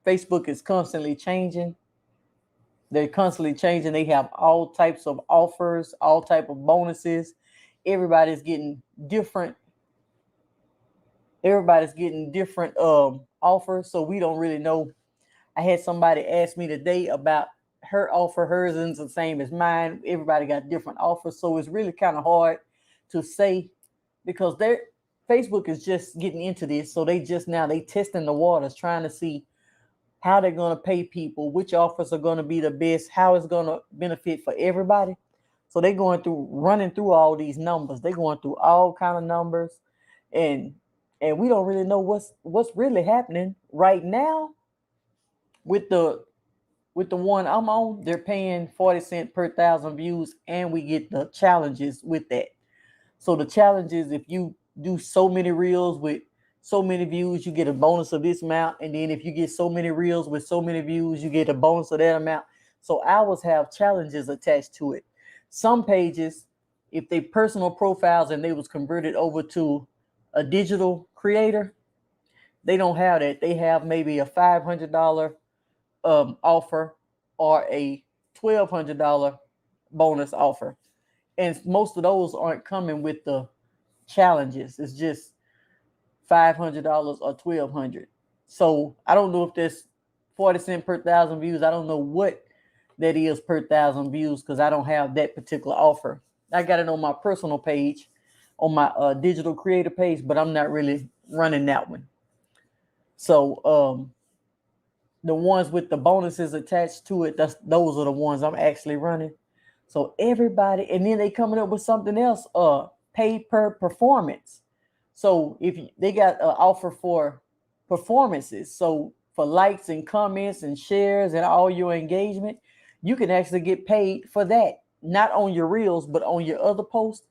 Facebook is constantly changing. They're constantly changing. They have all types of offers, all type of bonuses. Everybody's getting different. Everybody's getting different offers. So we don't really know. I had somebody ask me today about her offer. Hers isn't the same as mine. Everybody got different offers. So it's really kind of hard to say because they're Facebook is just getting into this. So they testing the waters, trying to see how they're going to pay people, which offers are going to be the best, how it's going to benefit for everybody. So they're running through all these numbers. They're going through all kind of numbers, and we don't really know what's really happening right now with the one I'm on. They're paying 40 cents per thousand views, and we get the challenges with that. So the challenge is if you do so many reels with so many views, you get a bonus of this amount. And then if you get so many reels with so many views, you get a bonus of that amount. So ours have challenges attached to it. Some pages, if they personal profiles and they was converted over to a digital creator, they don't have that. They have maybe a $500 offer or a $1,200 bonus offer. And most of those aren't coming with the challenges. It's just $500 or $1,200. So I don't know if that's 40 cents per thousand views. I don't know what that is per thousand views because I don't have that particular offer. I got it on my personal page, on my digital creator page, but I'm not really running that one. So the ones with the bonuses attached to it, those are the ones I'm actually running. So everybody, and then they coming up with something else, pay per performance. So if they got an offer for performances, so for likes and comments and shares and all your engagement, you can actually get paid for that. Not on your reels, but on your other posts.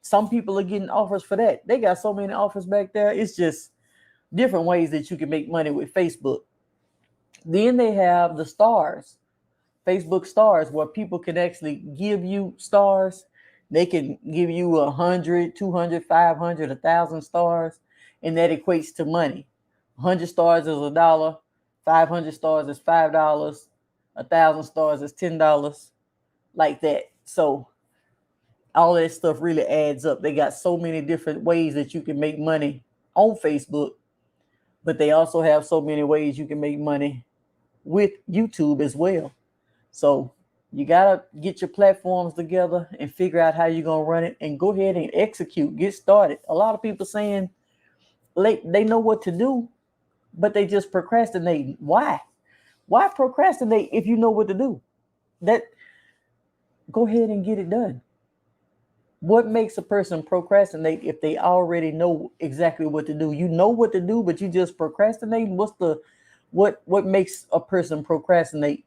Some people are getting offers for that. They got so many offers back there. It's just different ways that you can make money with Facebook. Then they have the stars, Facebook stars, where people can actually give you stars. They can give you 100, 200, 500, 1,000 stars, and that equates to money. 100 stars is $1, 500 stars is $5, 1,000 stars is $10, like that. So all that stuff really adds up. They got so many different ways that you can make money on Facebook, but they also have so many ways you can make money with YouTube as well. So you gotta get your platforms together and figure out how you're gonna run it and go ahead and execute, get started. A lot of people saying they know what to do, but they just procrastinate. Why? Why procrastinate if you know what to do? That Go ahead and get it done. What makes a person procrastinate if they already know exactly what to do? You know what to do, but you just procrastinate. What makes a person procrastinate?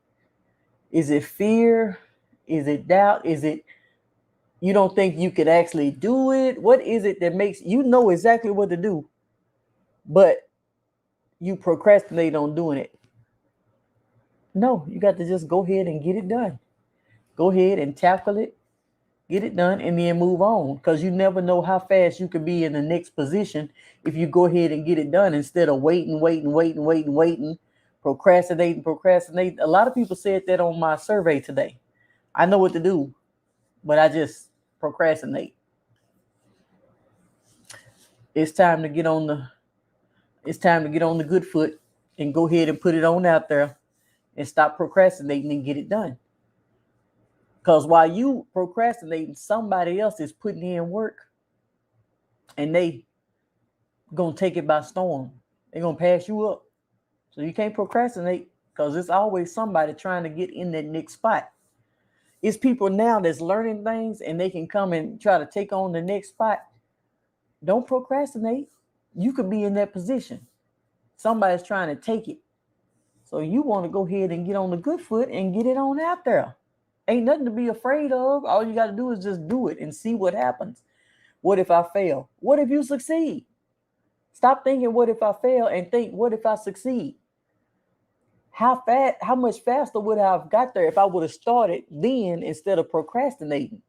Is it fear? Is it doubt? Is it you don't think you could actually do it? What is it that makes you know exactly what to do, but you procrastinate on doing it? No, you got to just go ahead and get it done. Go ahead and tackle it, get it done, and then move on. Because you never know how fast you could be in the next position if you go ahead and get it done instead of waiting, procrastinating. A lot of people said that on my survey today. I know what to do, but I just procrastinate. It's time to get on the it's time to get on the good foot and go ahead and put it on out there and stop procrastinating and get it done. Because while you procrastinating, somebody else is putting in work and they gonna take it by storm. They're gonna pass you up. So you can't procrastinate because it's always somebody trying to get in that next spot. It's people now that's learning things and they can come and try to take on the next spot. Don't procrastinate. You could be in that position. Somebody's trying to take it. So you want to go ahead and get on the good foot and get it on out there. Ain't nothing to be afraid of. All you got to do is just do it and see what happens. What if I fail? What if you succeed? Stop thinking, what if I fail? And think, what if I succeed? How much faster would I have got there if I would have started then instead of procrastinating?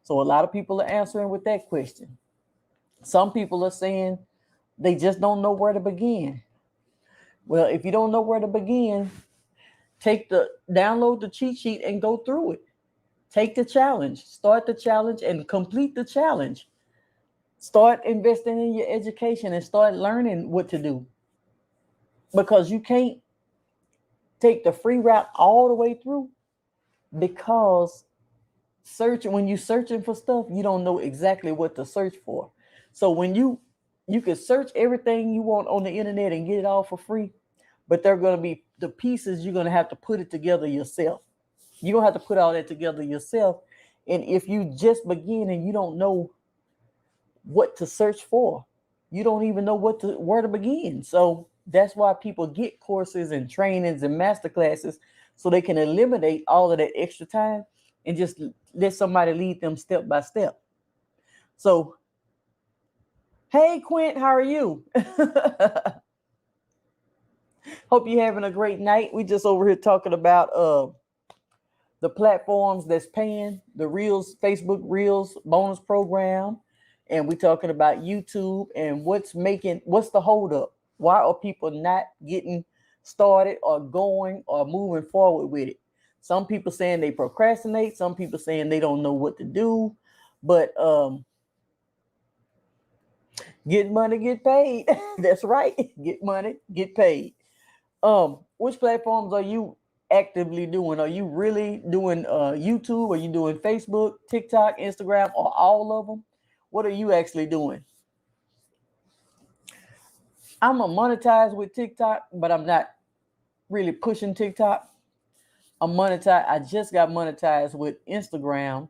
So a lot of people are answering with that question. Some people are saying they just don't know where to begin. Well, if you don't know where to begin, download the cheat sheet and go through it. Take the challenge, start the challenge and complete the challenge. Start investing in your education and start learning what to do. Because you can't take the free route all the way through, because when you're searching for stuff, you don't know exactly what to search for. So when you can search everything you want on the internet and get it all for free, but they're going to be the pieces you're going to have to put it together yourself. You're going to have to put all that together yourself. And if you just begin and you don't know what to search for, you don't even know where to begin. So that's why people get courses and trainings and master classes, so they can eliminate all of that extra time and just let somebody lead them step by step. So, hey, Quint, how are you? Hope you're having a great night. We just over here talking about the platforms that's paying, the Reels, Facebook Reels bonus program. And we're talking about YouTube and what's the holdup? Why are people not getting started or going or moving forward with it? Some people saying they procrastinate. Some people saying they don't know what to do. But get money, get paid. That's right. Get money, get paid. Which platforms are you actively doing? Are you really doing YouTube? Are you doing Facebook, TikTok, Instagram, or all of them? What are you actually doing? I'm a monetize with TikTok, but I'm not really pushing TikTok. I'm monetized. I just got monetized with Instagram.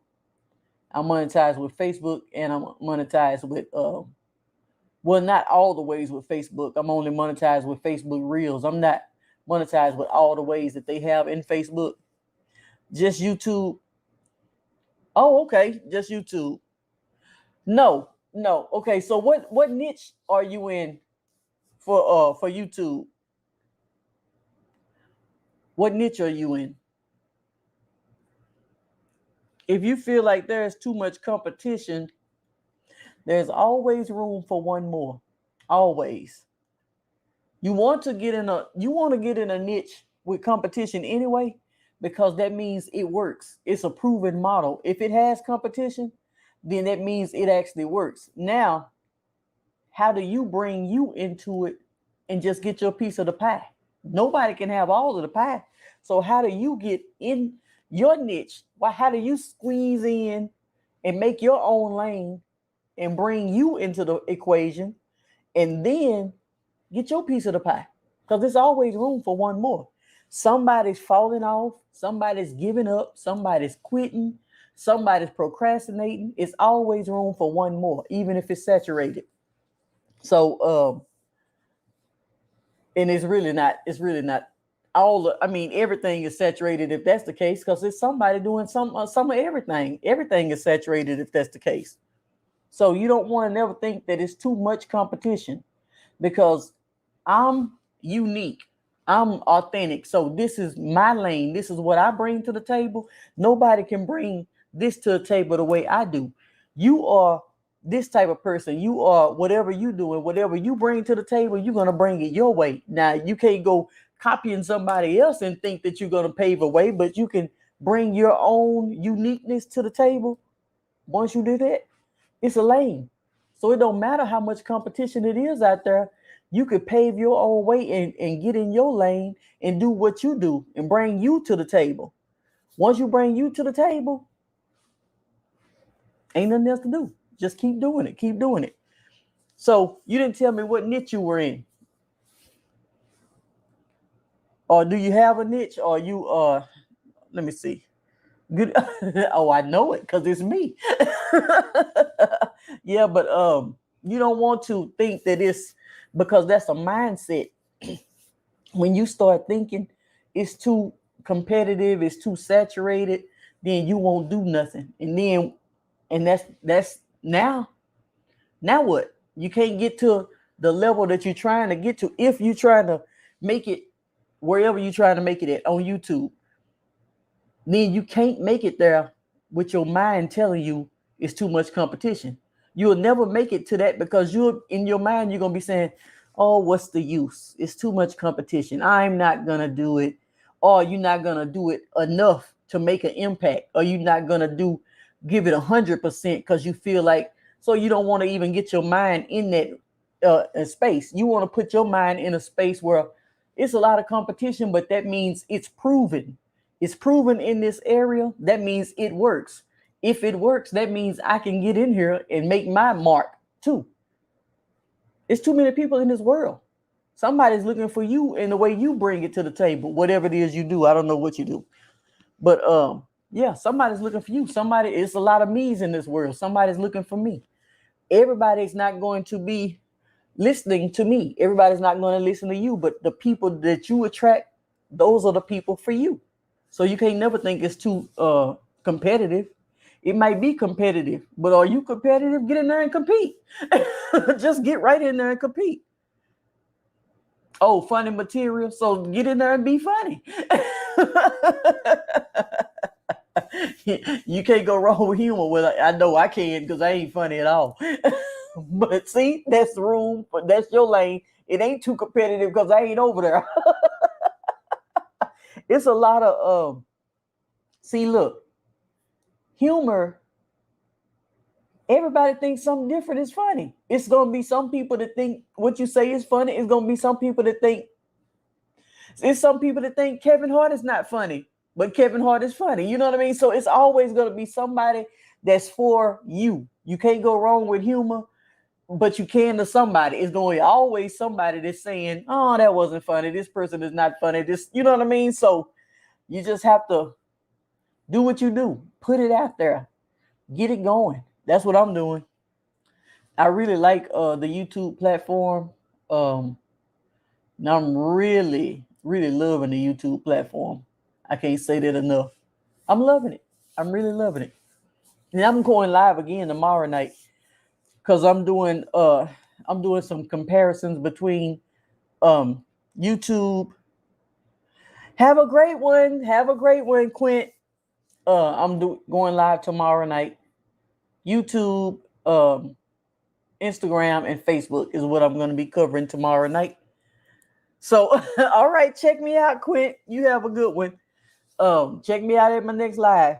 I'm monetized with Facebook, and I'm monetized with well, not all the ways with Facebook. I'm only monetized with Facebook Reels. I'm not monetized with all the ways that they have in Facebook. Just YouTube. Oh, okay. Just YouTube. No. Okay. So what niche are you in for YouTube? What niche are you in? If you feel like there's too much competition, there's always room for one more. Always. You want to get in a niche with competition anyway, because that means it works. It's a proven model. If it has competition, then that means it actually works. Now, how do you bring you into it and just get your piece of the pie? Nobody can have all of the pie. So how do you get in your niche? How do you squeeze in and make your own lane and bring you into the equation, and then get your piece of the pie? Because there's always room for one more. Somebody's falling off, somebody's giving up, somebody's quitting, somebody's procrastinating. It's always room for one more, even if it's saturated. So and it's really not everything is saturated if that's the case, because it's somebody doing some of everything. Everything is saturated if that's the case. So you don't want to never think that it's too much competition, because I'm unique. I'm authentic. So this is my lane. This is what I bring to the table. Nobody can bring this to the table the way I do. You are this type of person. You are whatever you do, and whatever you bring to the table, you're going to bring it your way. Now, you can't go copying somebody else and think that you're going to pave a way, but you can bring your own uniqueness to the table. Once you do that, it's a lane. So it don't matter how much competition it is out there. You could pave your own way and get in your lane and do what you do and bring you to the table. Once you bring you to the table, ain't nothing else to do. Just keep doing it. Keep doing it. So you didn't tell me what niche you were in. Or do you have a niche? Or you let me see. Good. Oh, I know it because it's me. Yeah, but you don't want to think that it's because that's a mindset. When you start thinking it's too competitive, it's too saturated, then you won't do nothing. And that's now what? You can't get to the level that you're trying to get to if you're trying to make it wherever you're trying to make it at on YouTube. Then you can't make it there with your mind telling you it's too much competition. You'll never make it to that, because you're in your mind, you're going to be saying, oh, what's the use? It's too much competition. I'm not going to do it. Or you're not going to do it enough to make an impact. Or you're not going to give it 100% because you feel like, so you don't want to even get your mind in that space. You want to put your mind in a space where it's a lot of competition, but that means it's proven. It's proven in this area. That means it works. If it works, that means I can get in here and make my mark too. It's too many people in this world. Somebody's looking for you in the way you bring it to the table, whatever it is you do. I don't know what you do. But yeah, somebody's looking for you. It's a lot of me's in this world. Somebody's looking for me. Everybody's not going to be listening to me. Everybody's not going to listen to you. But the people that you attract, those are the people for you. So you can't never think it's too competitive. It might be competitive, but are you competitive? Get in there and compete. Just get right in there and compete. Oh, funny material. So get in there and be funny. You can't go wrong with humor. Well, I know I can because I ain't funny at all. But see, that's the room. That's your lane. It ain't too competitive because I ain't over there. It's a lot of see, look, humor. Everybody thinks something different is funny. It's gonna be some people that think what you say is funny. It's gonna be some people that think Kevin Hart is not funny, but Kevin Hart is funny. You know what I mean? So it's always gonna be somebody that's for you. You can't go wrong with humor, but you can to somebody. It's going to be always somebody that's saying, "Oh, that wasn't funny. This person is not funny." You know what I mean? So you just have to do what you do. Put it out there. Get it going. That's what I'm doing. I really like the YouTube platform. Now I'm really, really loving the YouTube platform. I can't say that enough. I'm loving it. I'm really loving it. And I'm going live again tomorrow night because I'm doing some comparisons between YouTube. Have a great one. Have a great one, Quint. Going live tomorrow night. YouTube, Instagram, and Facebook is what I'm going to be covering tomorrow night. So, all right, check me out, Quint. You have a good one. Check me out at my next live.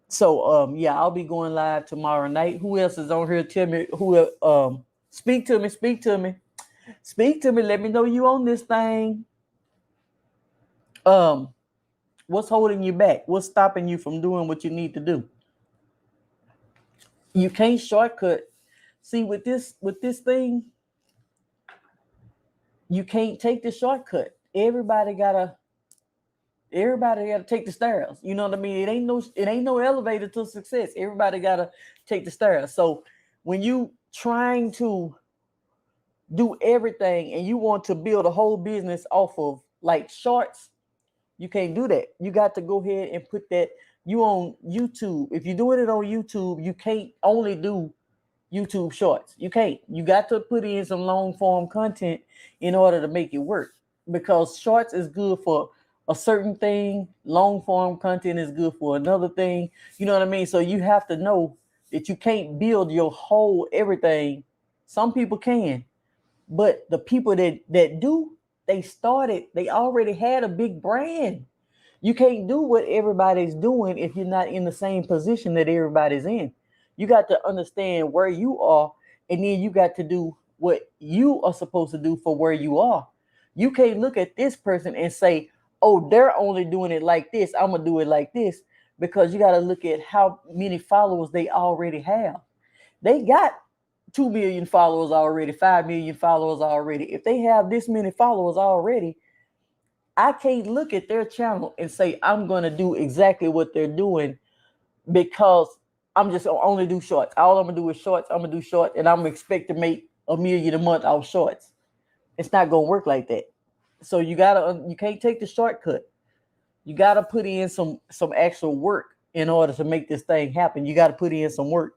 So, yeah, I'll be going live tomorrow night. Who else is on here? Tell me who. Speak to me. Speak to me. Speak to me. Let me know you on this thing. What's holding you back? What's stopping you from doing what you need to do? You can't shortcut. See, with this thing, you can't take the shortcut. Everybody gotta take the stairs. You know what I mean? It ain't no elevator to success. Everybody gotta take the stairs. So when you trying to do everything and you want to build a whole business off of like shorts, you can't do that. You got to go ahead and put that you on YouTube. If you're doing it on YouTube, you can't only do YouTube shorts. You can't. You got to put in some long form content in order to make it work, because shorts is good for a certain thing. Long form content is good for another thing. You know what I mean? So you have to know that you can't build your whole everything. Some people can, but the people that do, they already had a big brand. You can't do what everybody's doing if you're not in the same position that everybody's in. You got to understand where you are, and then you got to do what you are supposed to do for where you are. You can't look at this person and say, oh, they're only doing it like this, I'm going to do it like this, because you got to look at how many followers they already have. They got 2 million followers already, 5 million followers already. If they have this many followers already, I can't look at their channel and say I'm going to do exactly what they're doing, because I'm just going to only do shorts. All I'm going to do is shorts. I'm going to do short, and I'm going to expect to make $1 million a month off shorts. It's not going to work like that. So you can't take the shortcut. You got to put in some actual work in order to make this thing happen. You got to put in some work.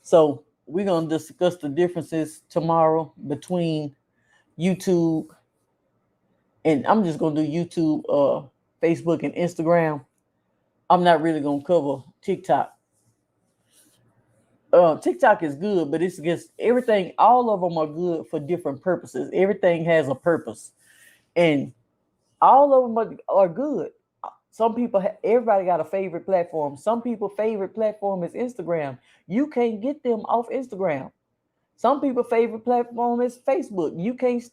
So we're going to discuss the differences tomorrow between YouTube, and I'm just going to do YouTube, Facebook, and Instagram. I'm not really going to cover TikTok. TikTok is good, but it's just everything. All of them are good for different purposes. Everything has a purpose, and all of them are good. Some people, everybody got a favorite platform. Some people' favorite platform is Instagram. You can't get them off Instagram. Some people' favorite platform is Facebook. You can't,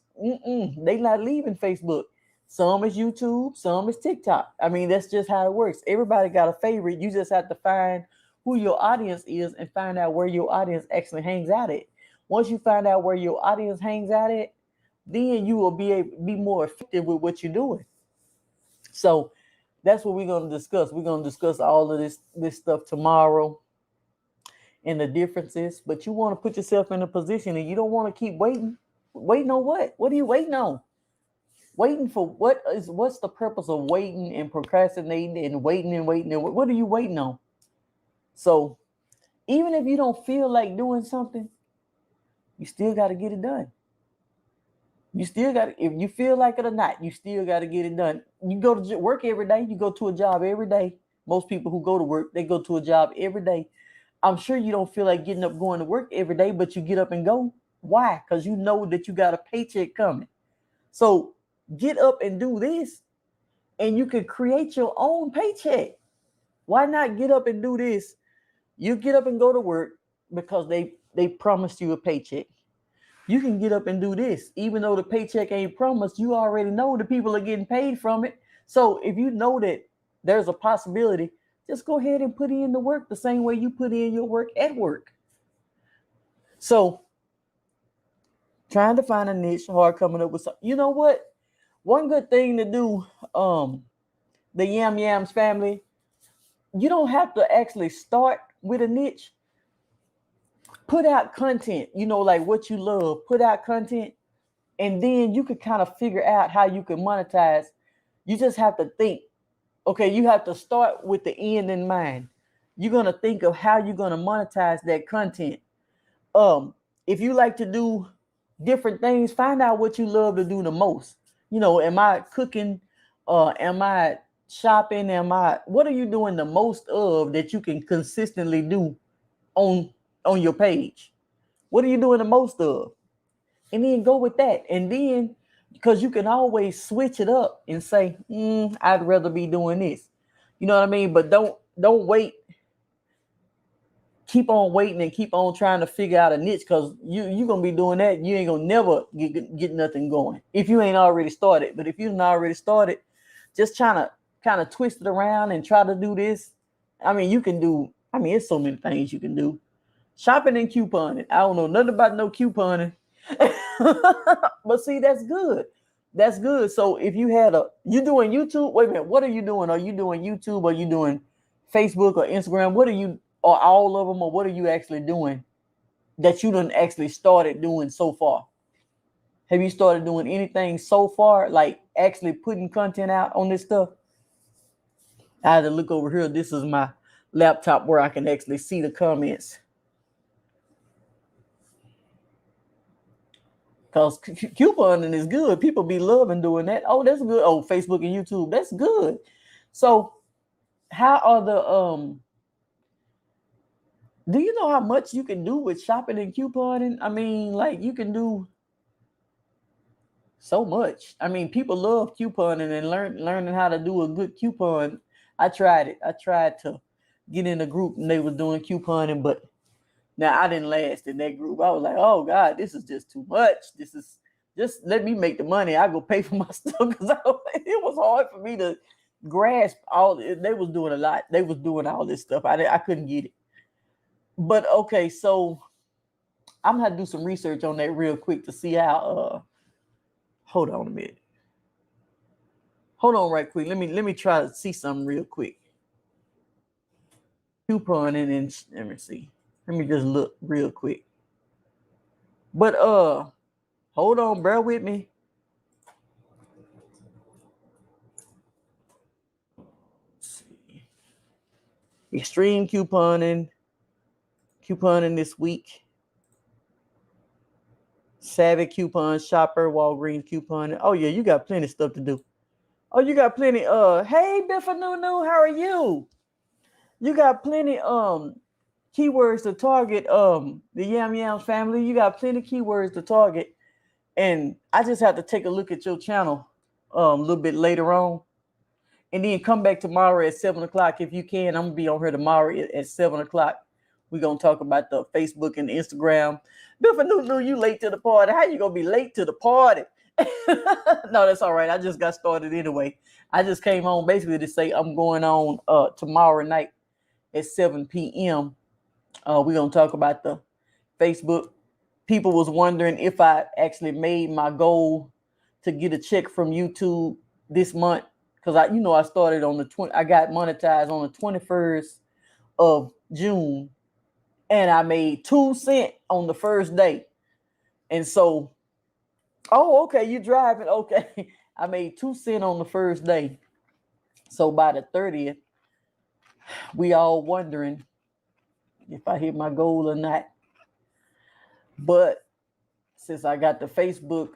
they not leaving Facebook. Some is YouTube, some is TikTok. I mean, that's just how it works. Everybody got a favorite. You just have to find who your audience is and find out where your audience actually hangs out at. Once you find out where your audience hangs out at, then you will be able to be more effective with what you're doing. So that's what we're going to discuss. We're going to discuss all of this stuff tomorrow and the differences. But you want to put yourself in a position, and you don't want to keep waiting. Waiting on what? What are you waiting on? Waiting for what is? What's the purpose of waiting and procrastinating and waiting and waiting? And what are you waiting on? So even if you don't feel like doing something, you still got to get it done. You still got to, if you feel like it or not, you still got to get it done. You go to work every day. You go to a job every day. Most people who go to work, they go to a job every day. I'm sure you don't feel like getting up going to work every day, but you get up and go. Why? Because you know that you got a paycheck coming. So get up and do this, and you can create your own paycheck. Why not get up and do this? You get up and go to work because they promised you a paycheck. You can get up and do this. Even though the paycheck ain't promised, you already know the people are getting paid from it. So if you know that there's a possibility, just go ahead and put in the work the same way you put in your work at work. So trying to find a niche, hard coming up with something. You know what? One good thing to do, the Yam Yams family, you don't have to actually start with a niche. Put out content, like what you love, put out content, and then you can kind of figure out how you can monetize. You just have to think, okay, you have to start with the end in mind. You're going to think of how you're going to monetize that content. If you like to do different things, find out what you love to do the most. Am I cooking? Am I shopping? What are you doing the most of that you can consistently do on your page? What are you doing the most of? And then go with that. And then, because you can always switch it up and say, I'd rather be doing this. You know what I mean? But don't wait. Keep on waiting and keep on trying to figure out a niche, because you're going to be doing that. You ain't going to never get nothing going if you ain't already started. But if you've already started, just trying to kind of twist it around and try to do this. It's so many things you can do. Shopping and couponing. I don't know nothing about no couponing. But see, that's good. That's good. So if you doing YouTube, wait a minute, what are you doing? Are you doing YouTube? Are you doing Facebook or Instagram? What are you, or all of them, or what are you actually doing that you done actually started doing so far? Have you started doing anything so far, like actually putting content out on this stuff? I had to look over here. This is my laptop where I can actually see the comments. Because couponing is good. People be loving doing that. Oh, that's good. Oh, Facebook and YouTube, that's good. So how are do you know how much you can do with shopping and couponing? You can do so much. People love couponing and learning how to do a good coupon. I tried it. I tried to get in a group and they were doing couponing, but now I didn't last in that group. I was like, oh God, this is just too much. This is just, let me make the money. I go pay for my stuff, because it was hard for me to grasp all. They was doing a lot. They was doing all this stuff. I couldn't get it. But okay, so I'm gonna have to do some research on that real quick to see how. Hold on a minute. Hold on right quick. Let me try to see something real quick. Couponing, and let me see. Let me just look real quick. But hold on, bear with me. Let's see. Extreme couponing this week. Savvy coupon shopper, Walgreens couponing. Oh yeah, you got plenty of stuff to do. Oh, you got plenty. Hey Biffanunu, how are you? You got plenty. keywords to target the Yam Yams family. You got plenty of keywords to target. And I just have to take a look at your channel a little bit later on. And then come back tomorrow at 7 o'clock if you can. I'm gonna be on here tomorrow at 7 o'clock. We're gonna talk about the Facebook and Instagram. Bill New, you late to the party. How you gonna be late to the party? No, that's all right. I just got started anyway. I just came on basically to say I'm going on tomorrow night at 7 p.m. We're gonna talk about the Facebook. People was wondering if I actually made my goal to get a check from YouTube this month. Because I started on the 20, I got monetized on the 21st of June, and I made 2 cents on the first day. And so, oh, okay, you driving? Okay. I made 2 cents on the first day. So by the 30th, we all wondering if I hit my goal or not. But since I got the Facebook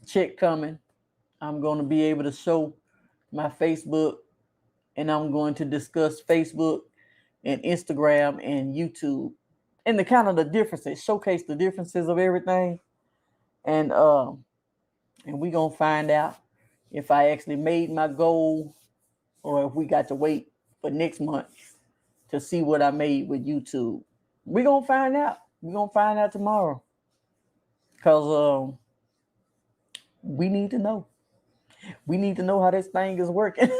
check coming, I'm going to be able to show my Facebook, and I'm going to discuss Facebook and Instagram and YouTube and the kind of the differences, showcase the differences of everything. And we're going to find out if I actually made my goal or if we got to wait for next month to see what I made with YouTube. We're going to find out. We're going to find out tomorrow. Because we need to know. We need to know how this thing is working.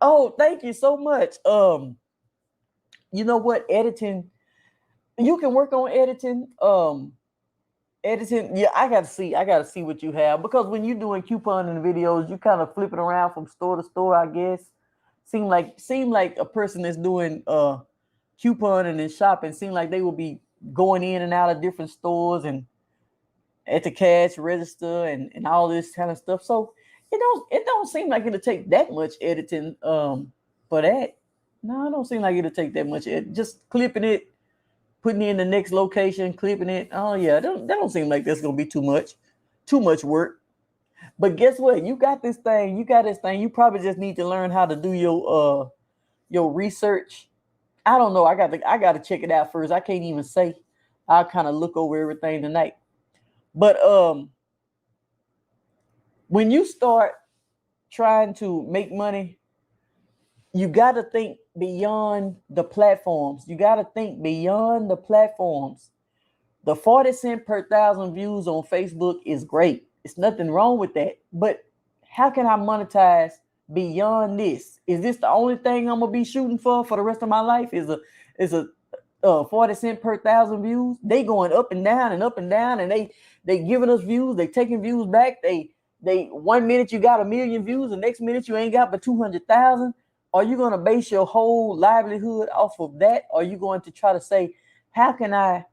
Oh, thank you so much. You know what? Editing. You can work on editing. Editing. Yeah, I gotta see what you have, because when you're doing couponing videos, you kind of flipping around from store to store, I guess. Seem like a person that's doing couponing and shopping, seem like they will be going in and out of different stores and at the cash register and all this kind of stuff. So it don't seem like it'll take that much editing for that. No, it don't seem like it'll take that much. Just clipping it, putting it in the next location, clipping it. Oh yeah, that don't seem like that's gonna be too much work. But guess what? You got this thing. You probably just need to learn how to do your research. I don't know. I got to check it out first. I can't even say. I'll kind of look over everything tonight. But when you start trying to make money, you got to think beyond the platforms. You got to think beyond the platforms. The 40 cents per 1,000 views on Facebook is great. It's nothing wrong with that. But how can I monetize beyond this? Is this the only thing I'm gonna be shooting for the rest of my life? Is a 40 cents per 1,000 views? They going up and down and up and down, and they giving us views. They taking views back. They 1 minute you got 1 million views, the next minute you ain't got but 200,000. Are you gonna base your whole livelihood off of that? Or are you going to try to say, how can I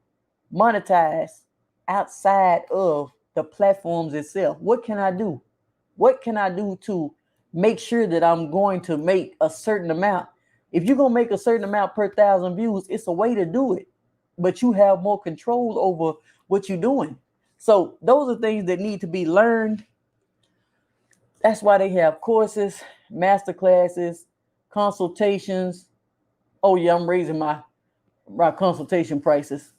monetize outside of the platforms itself? What can I do? What can I do to make sure that I'm going to make a certain amount? If you're gonna make a certain amount per 1,000 views, it's a way to do it, but you have more control over what you're doing. So those are things that need to be learned. That's why they have courses, master classes, consultations. Oh yeah, I'm raising my consultation prices.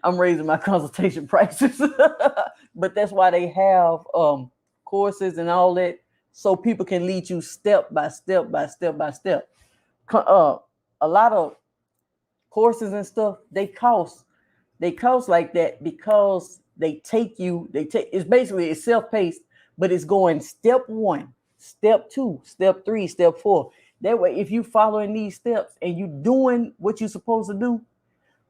I'm raising my consultation prices. But that's why they have courses and all that, so people can lead you step by step by step by step. A lot of courses and stuff, they cost like that because it's self-paced, but it's going step 1, step 2, step 3, step 4. That way, if you following these steps and you doing what you're supposed to do,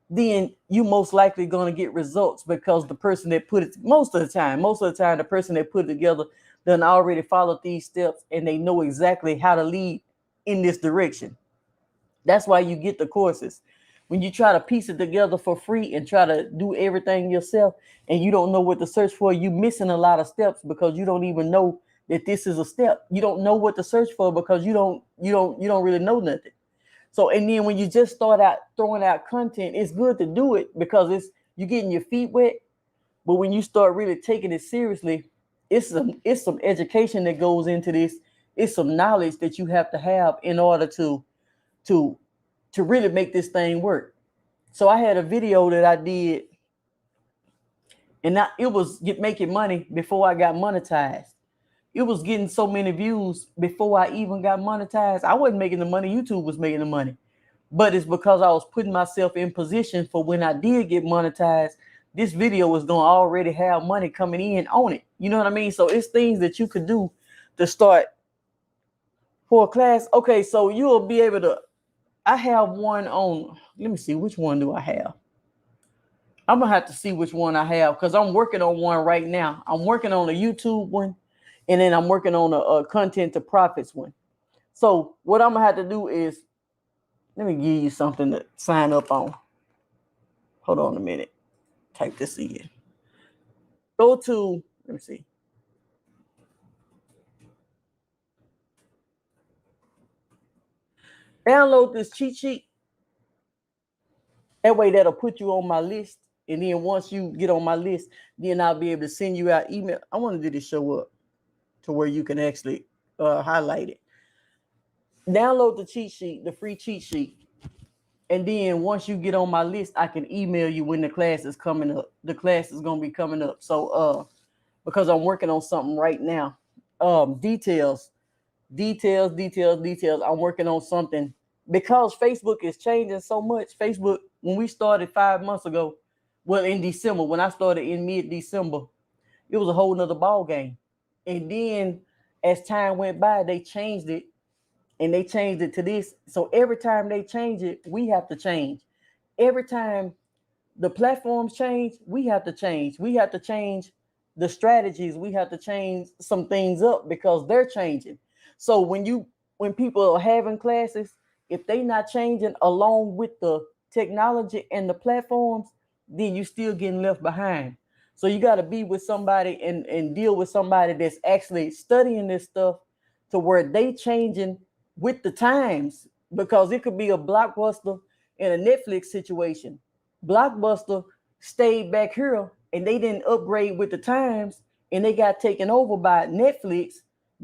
then you most likely going to get results, because the person that put it, most of the time, the person that put it together done already followed these steps, and they know exactly how to lead in this direction. That's why you get the courses. When you try to piece it together for free and try to do everything yourself, and you don't know what to search for, you're missing a lot of steps because you don't even know that this is a step. You don't know what to search for because you don't really know nothing. So, and then when you just start out throwing out content, it's good to do it because you're getting your feet wet. But when you start really taking it seriously, it's some education that goes into this. It's some knowledge that you have to have in order to to really make this thing work. So I had a video that I did, and it was making money before I got monetized. It was getting so many views before I even got monetized. I wasn't making the money. YouTube was making the money. But it's because I was putting myself in position for when I did get monetized, this video was going to already have money coming in on it. You know what I mean? So it's things that you could do to start for a class. Okay, so you'll be able to, I have one on, let me see, which one do I have? I'm going to have to see which one I have because I'm working on one right now. I'm working on a YouTube one, and then I'm working on a content to profits one. So what I'm going to have to do is, let me give you something to sign up on. Hold on a minute. Type this in. Go to, let me see. Download this cheat sheet. That way that'll put you on my list. And then once you get on my list, then I'll be able to send you out email. I want to do this show up to where you can actually highlight it. Download the cheat sheet, the free cheat sheet. And then once you get on my list, I can email you when the class is coming up. The class is going to be coming up. So because I'm working on something right now. Details. I'm working on something because Facebook is changing so much. Facebook, when we started 5 months ago, well, in December, when I started in mid-December, it was a whole nother ball game. And then as time went by, they changed it, and they changed it to this. So every time they change it, we have to change. Every time the platforms change, we have to change. We have to change the strategies. We have to change some things up because they're changing. So when people are having classes, if they not changing along with the technology and the platforms, then you still getting left behind. So you got to be with somebody and deal with somebody that's actually studying this stuff to where they changing with the times, because it could be a Blockbuster and a Netflix situation. Blockbuster stayed back here and they didn't upgrade with the times, and they got taken over by Netflix.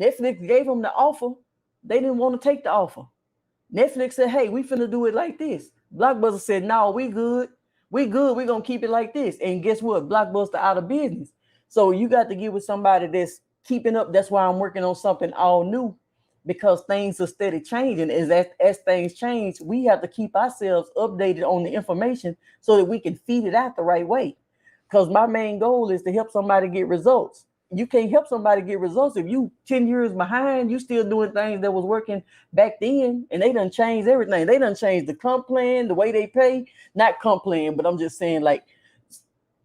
Netflix gave them the offer. They didn't want to take the offer. Netflix said, hey, we finna do it like this. Blockbuster said, no, we good. We good. We're going to keep it like this. And guess what? Blockbuster out of business. So you got to get with somebody that's keeping up. That's why I'm working on something all new, because things are steady changing. As things change, we have to keep ourselves updated on the information so that we can feed it out the right way. Because my main goal is to help somebody get results. You can't help somebody get results if you 10 years behind. You still doing things that was working back then, and they done changed everything. They done changed the comp plan, the way they pay. Not comp plan, but I'm just saying, like,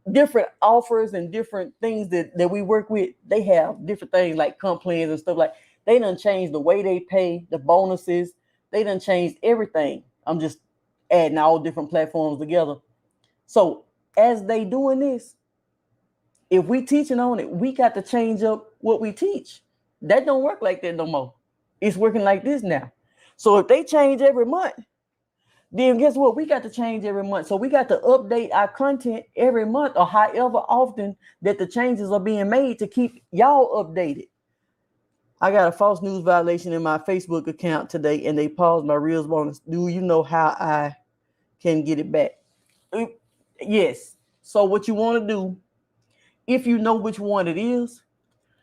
different offers and different things that we work with. They have different things like comp plans and stuff. Like, they done changed the way they pay, the bonuses. They done changed everything. I'm just adding all different platforms together. So as they doing this, if we teaching on it, we got to change up what we teach. That don't work like that no more. It's working like this now. So if they change every month, then guess what? We got to change every month. So we got to update our content every month, or however often that the changes are being made, to keep y'all updated. I got a false news violation in my Facebook account today, and they paused my Reels bonus. Do you know how I can get it back? Yes. So what you want to do, if you know which one it is,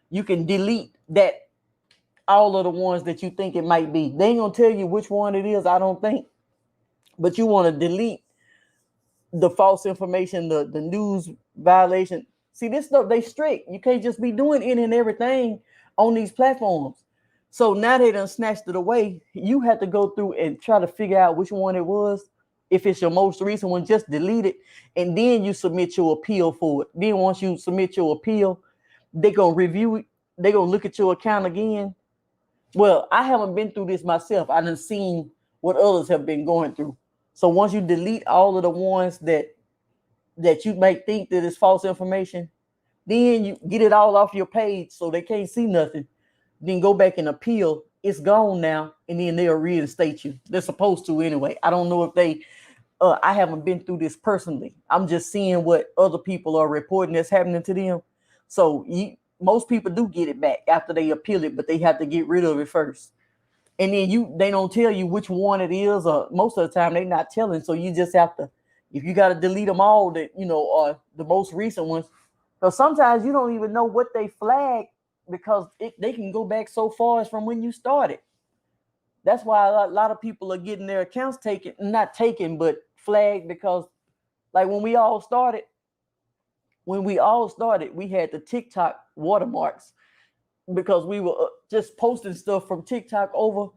you can delete that, all of the ones that you think it might be. They ain't gonna tell you which one it is, I don't think. But you want to delete the false information, the news violation. See, this stuff, they strict. You can't just be doing it and everything on these platforms. So now they done snatched it away. You have to go through and try to figure out which one it was. If it's your most recent one, just delete it, and then you submit your appeal for it. Then once you submit your appeal, they're gonna review it. They're gonna look at your account again. Well, I haven't been through this myself. I done seen what others have been going through. So once you delete all of the ones that you might think that is false information, then you get it all off your page so they can't see nothing. Then go back and appeal. It's gone now, and then they'll reinstate you. They're supposed to anyway. I don't know if they. I haven't been through this personally. I'm just seeing what other people are reporting that's happening to them. So most people do get it back after they appeal it, but they have to get rid of it first. And then they don't tell you which one it is, or most of the time they're not telling. So you just have to, if you got to delete them all, that or the most recent ones. So sometimes you don't even know what they flag because they can go back so far as from when you started. That's why a lot of people are getting their accounts taken, not taken, but flagged because, like when we all started, we had the TikTok watermarks because we were just posting stuff from TikTok over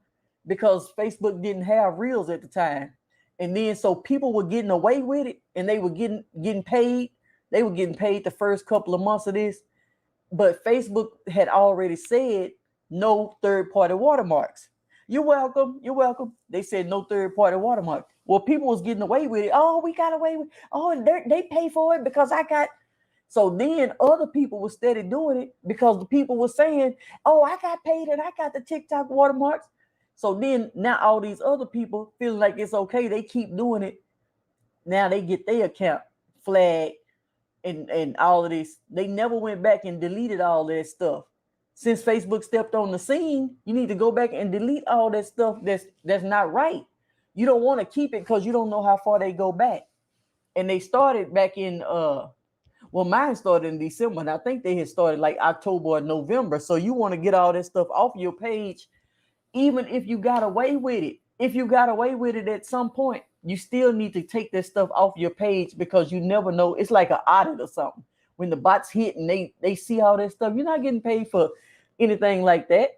because Facebook didn't have reels at the time. And then so people were getting away with it and they were getting paid. They were getting paid the first couple of months of this. But Facebook had already said no third party watermarks. You're welcome. You're welcome. They said no third party watermark. Well, people was getting away with it. Oh, we got away with it. Oh, they pay for it because I got. So then other people were steady doing it because the people were saying, oh, I got paid and I got the TikTok watermarks. So then now all these other people feeling like it's okay. They keep doing it. Now they get their account flagged and all of this. They never went back and deleted all that stuff. Since Facebook stepped on the scene, you need to go back and delete all that stuff that's not right. You don't want to keep it because you don't know how far they go back. And they started back in well, mine started in December, and I think they had started like October or November. So you want to get all that stuff off your page, even if you got away with it. If you got away with it at some point, you still need to take that stuff off your page because you never know. It's like an audit or something. When the bots hit and they see all that stuff, you're not getting paid for anything like that.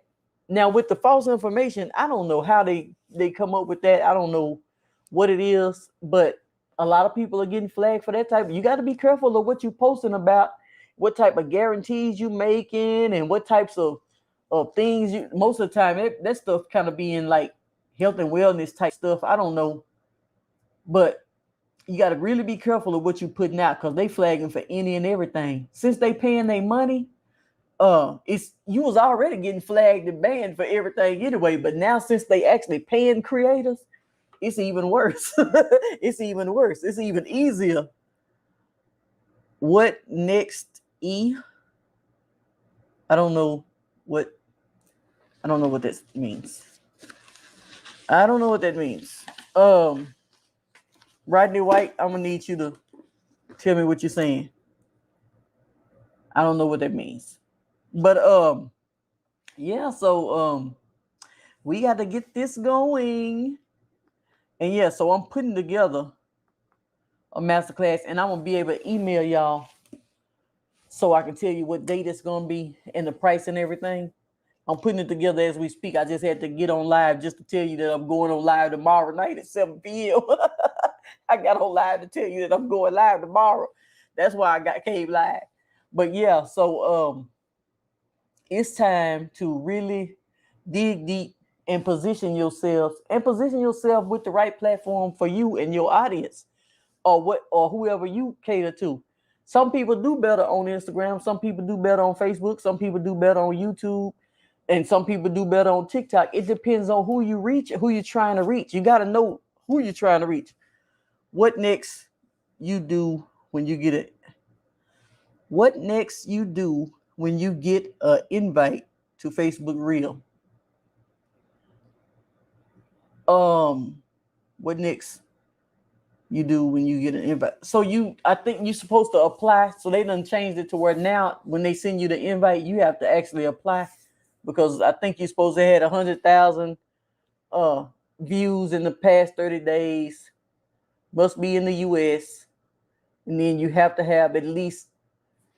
Now with the false information, I don't know how they come up with that. I don't know what it is, but a lot of people are getting flagged for that type. You got to be careful of what you're posting about, what type of guarantees you making, and what types of things you. Most of the time, that stuff kind of being like health and wellness type stuff. I don't know, but you got to really be careful of what you're putting out because they flagging for any and everything. Since they paying their money, it's you was already getting flagged and banned for everything anyway. But now since they actually paying creators, it's even worse. It's even worse. It's even easier. What next, E? I don't know what this means. I don't know what that means. Rodney White, I'm gonna need you to tell me what you're saying. I don't know what that means. But yeah, so we got to get this going. And yeah, so I'm putting together a masterclass and I'm gonna be able to email y'all so I can tell you what date it's gonna be and the price and everything. I'm putting it together as we speak. I just had to get on live just to tell you that I'm going on live tomorrow night at 7 p.m. I got on live to tell you that I'm going live tomorrow. That's why I came live. But yeah, so it's time to really dig deep and position yourself with the right platform for you and your audience or whoever you cater to. Some people do better on Instagram, some people do better on Facebook, some people do better on YouTube, and some people do better on TikTok. It depends on who you reach, who you're trying to reach. You got to know who you're trying to reach. What next you do when you get it? What next you do when you get an invite to Facebook Reel? What next you do when you get an invite? So I think you're supposed to apply. So they done changed it to where now when they send you the invite, you have to actually apply because I think you're supposed to have 100,000 views in the past 30 days. Must be in the US, and then you have to have at least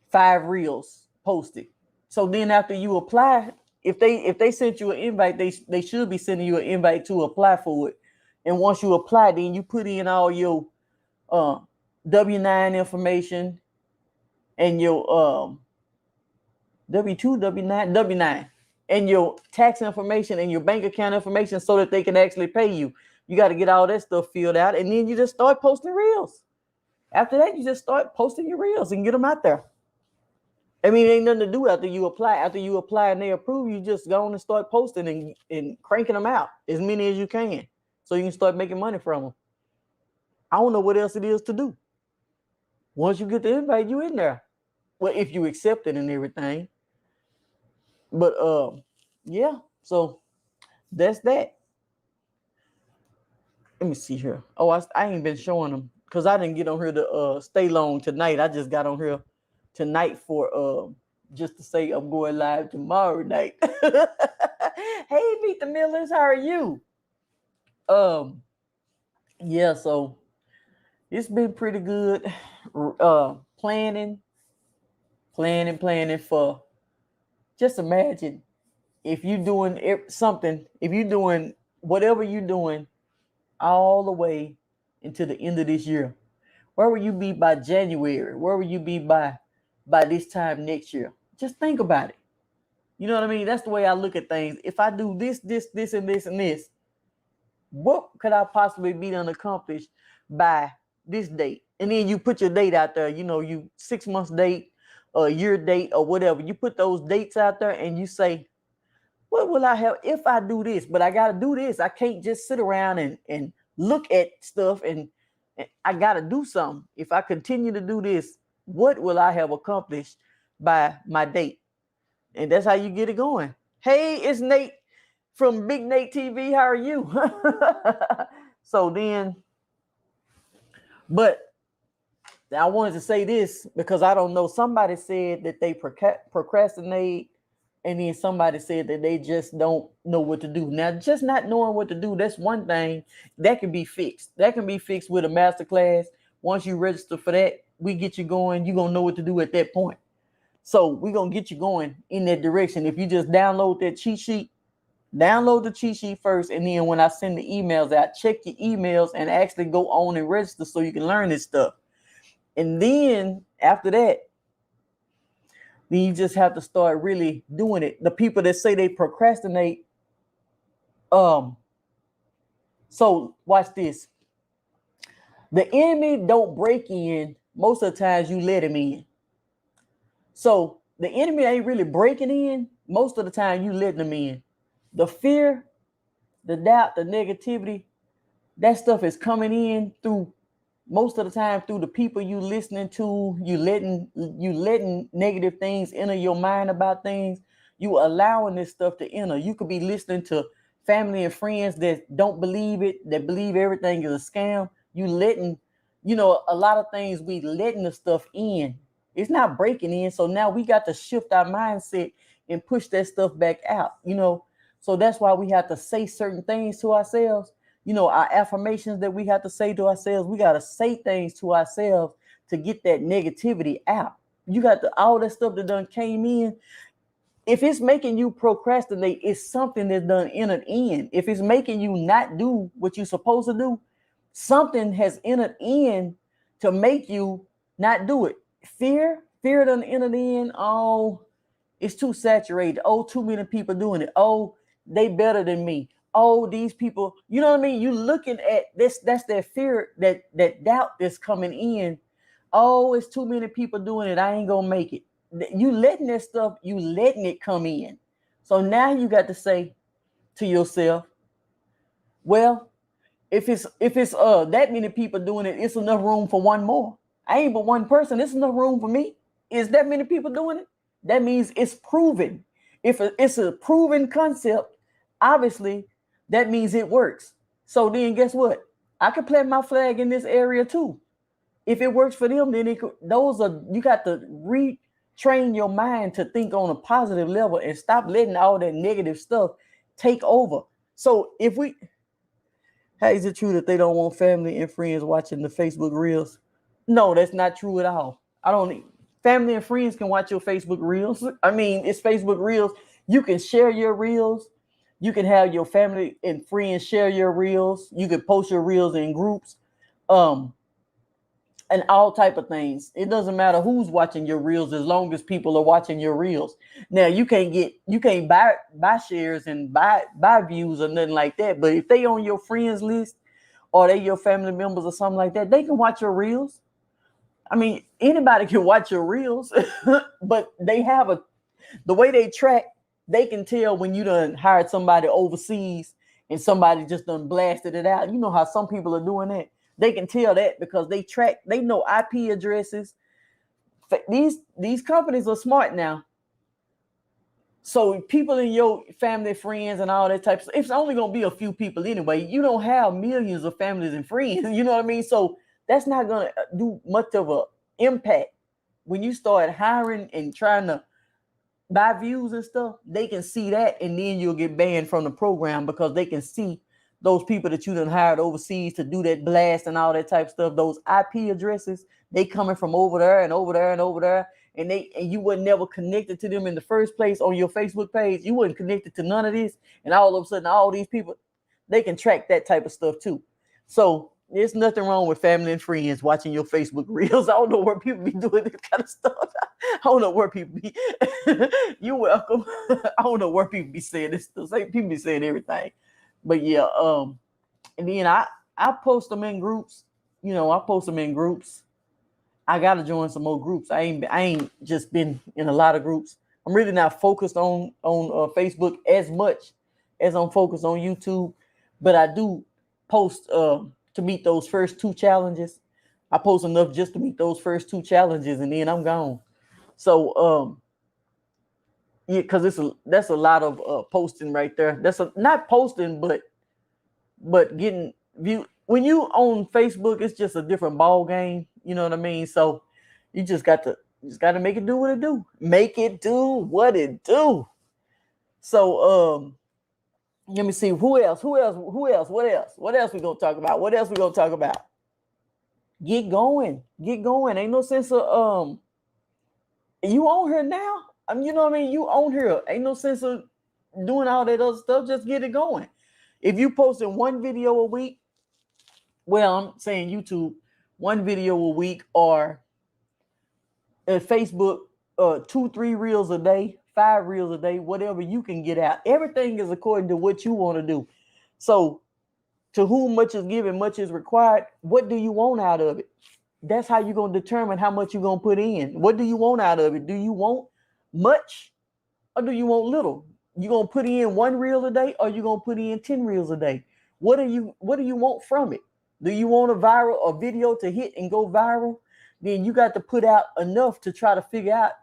5 reels posted. So then after you apply, if they sent you an invite, they should be sending you an invite to apply for it. And once you apply, then you put in all your W-9 information and your W-2, W-9, W-9, and your tax information and your bank account information so that they can actually pay you. You got to get all that stuff filled out, and then you just start posting reels. After that, you just start posting your reels and get them out there. I mean, it ain't nothing to do after you apply. After you apply and they approve, you just go on and start posting and cranking them out as many as you can so you can start making money from them. I don't know what else it is to do. Once you get the invite, you in there. Well, if you accept it and everything. But yeah, so that's that. Let me see here. Oh, I ain't been showing them because I didn't get on here to stay long tonight. I just got on here tonight for just to say I'm going live tomorrow night. Hey, Meet the Millers, how are you? Um, yeah, so it's been pretty good. Planning, planning for. Just imagine if you doing something, if you doing whatever you doing all the way into the end of this year. Where will you be by January? Where will you be by this time next year? Just think about it. You know what I mean? That's the way I look at things. If I do this, and this, what could I possibly be done accomplished by this date? And then you put your date out there. You know, you 6 months date, a year date, or whatever. You put those dates out there, and you say, what will I have if I do this? But I got to do this. I can't just sit around and look at stuff and I got to do something. If I continue to do this, what will I have accomplished by my date? And that's how you get it going. Hey, it's Nate from Big Nate TV. How are you? So then, but I wanted to say this because I don't know. Somebody said that they procrastinate, and then somebody said that they just don't know what to do. Now, just not knowing what to do, that's one thing that can be fixed. That can be fixed with a masterclass. Once you register for that, we get you going. You're going to know what to do at that point. So we're going to get you going in that direction. If you just download that cheat sheet, download the cheat sheet first. And then when I send the emails out, check your emails and actually go on and register so you can learn this stuff. And then after that, then you just have to start really doing it. The people that say they procrastinate, so watch this. The enemy don't break in. Most of the times you let him in. So the enemy ain't really breaking in. Most of the time you letting them in. The fear, the doubt, the negativity, that stuff is coming in through most of the time through the people you listening to. You letting negative things enter your mind about things. You allowing this stuff to enter. You could be listening to family and friends that don't believe it, that believe everything is a scam. You letting, a lot of things we letting the stuff in. It's not breaking in. So now we got to shift our mindset and push that stuff back out, So that's why we have to say certain things to ourselves. Our affirmations that we have to say to ourselves, we got to say things to ourselves to get that negativity out. You got all that stuff that done came in. If it's making you procrastinate, it's something that's done entered in. If it's making you not do what you're supposed to do, something has entered in to make you not do it. Fear done entered in. Oh, it's too saturated. Oh, too many people doing it. Oh, they better than me. Oh, these people, you know what I mean? You looking at this, that's that fear, that doubt that's coming in. Oh, it's too many people doing it. I ain't gonna make it. You letting that stuff, you letting it come in. So now you got to say to yourself, well, if it's that many people doing it, it's enough room for one more. I ain't but one person. It's enough room for me. Is that many people doing it? That means it's proven. If it's a proven concept, obviously that means it works. So then guess what? I could plant my flag in this area too. If it works for them, then you got to retrain your mind to think on a positive level and stop letting all that negative stuff take over. So how is it true that they don't want family and friends watching the Facebook reels? No, that's not true at all. Family and friends can watch your Facebook reels. I mean, it's Facebook reels. You can share your reels. You can have your family and friends share your reels. You can post your reels in groups, and all type of things. It doesn't matter who's watching your reels as long as people are watching your reels. Now you can't buy shares and buy views or nothing like that. But if they on your friends list or they your family members or something like that, they can watch your reels. I mean, anybody can watch your reels, but they have the way they track. They can tell when you done hired somebody overseas and somebody just done blasted it out. You know how some people are doing that. They can tell that because they know IP addresses. These companies are smart now. So people in your family, friends, and all that type of stuff, it's only gonna be a few people anyway. You don't have millions of families and friends, you know what I mean? So that's not gonna do much of a impact. When you start hiring and trying to buy views and stuff, they can see that, and then you'll get banned from the program because they can see those people that you done hired overseas to do that blast and all that type of stuff. Those IP addresses, they coming from over there and over there and over there, and you were never connected to them in the first place on your Facebook page. You weren't connected to none of this, and all of a sudden, all these people, they can track that type of stuff too. So there's nothing wrong with family and friends watching your Facebook reels. I don't know where people be doing this kind of stuff. I don't know where people be. You're welcome. I don't know where people be saying this stuff. People be saying everything. But yeah, and then I post them in groups. You know, I post them in groups. I gotta join some more groups. I ain't just been in a lot of groups. I'm really not focused on Facebook as much as I'm focused on YouTube, but I do post to meet those first two challenges. I post enough just to meet those first two challenges, and then I'm gone. So yeah, because that's a lot of posting right there. Not posting, but getting view. When you on Facebook, it's just a different ball game. You know what I mean? So you just got to make it do what it do. Make it do what it do. So let me see who else. What else? What else we gonna talk about? Get going. Ain't no sense of you on here now. I mean, you know what I mean? You on here. Ain't no sense of doing all that other stuff. Just get it going. If you posting one video a week, well, I'm saying YouTube, one video a week, or Facebook, 2-3 reels a day, 5 reels a day, whatever you can get out. Everything is according to what you want to do. So to whom much is given, much is required. What do you want out of it? That's how you're going to determine how much you're going to put in. What do you want out of it? Do you want much or do you want little? You going to put in 1 reel a day or you going to put in 10 reels a day? What do you want from it? Do you want a video to hit and go viral? Then you got to put out enough to try to figure out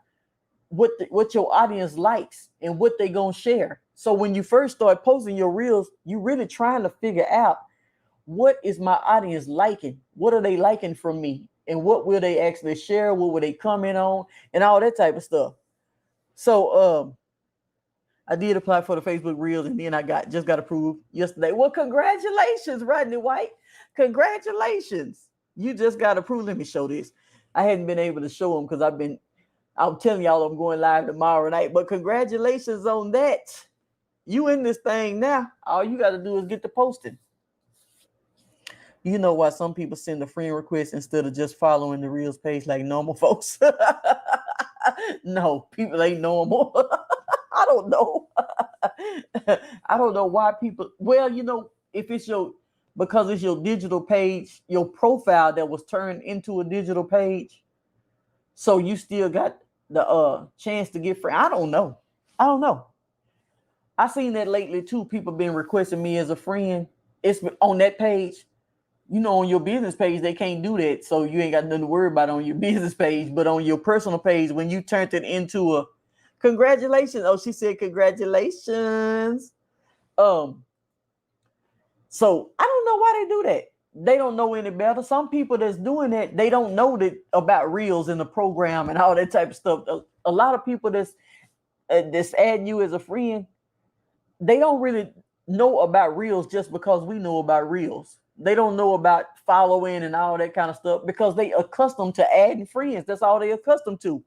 what your audience likes and what they going to share. So when you first start posting your reels, you're really trying to figure out, what is my audience liking? What are they liking from me? And what will they actually share? What will they comment on? And all that type of stuff. So I did apply for the Facebook Reels, and then I just got approved yesterday. Well, congratulations, Rodney White. Congratulations. You just got approved. Let me show this. I hadn't been able to show them because I'm telling y'all I'm going live tomorrow night. But congratulations on that. You in this thing now. All you got to do is get the posting. You know why some people send a friend request instead of just following the Reels page like normal folks? No, people ain't normal. I don't know. I don't know why people. Well, you know, if it's because it's your digital page, your profile that was turned into a digital page, so you still got the chance to get friends. I don't know. I seen that lately too. People been requesting me as a friend. It's on that page. You know, on your business page, they can't do that. So you ain't got nothing to worry about on your business page. But on your personal page, when you turned it into a congratulations. Oh, she said congratulations. So I don't know why they do that. They don't know any better. Some people that's doing that, they don't know that about Reels in the program and all that type of stuff. A lot of people that's adding you as a friend, they don't really know about Reels just because we know about Reels. They don't know about following and all that kind of stuff because they accustomed to adding friends. That's all they accustomed to.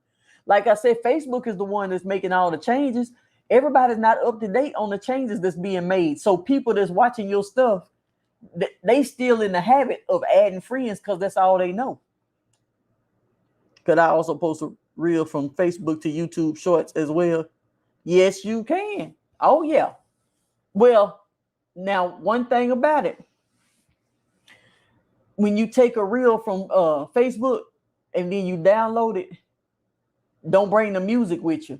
Like I said, Facebook is the one that's making all the changes. Everybody's not up to date on the changes that's being made. So people that's watching your stuff, they still in the habit of adding friends because that's all they know. Could I also post a reel from Facebook to YouTube Shorts as well? Yes, you can. Oh, yeah. Well, now, one thing about it, when you take a reel from Facebook and then you download it, don't bring the music with you.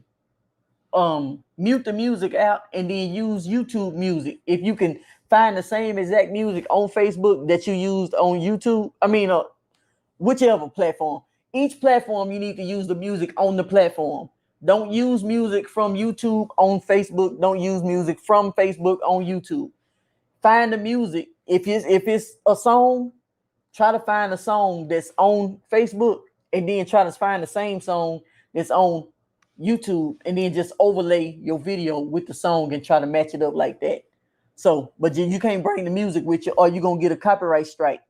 Mute the music out and then use YouTube music. If you can find the same exact music on Facebook that you used on YouTube, whichever platform. Each platform, you need to use the music on the platform. Don't use music from YouTube on Facebook. Don't use music from Facebook on YouTube. Find the music. If it's a song, try to find a song that's on Facebook, and then try to find the same song that's on YouTube, and then just overlay your video with the song and try to match it up like that. So, but you can't bring the music with you, or you're gonna get a copyright strike.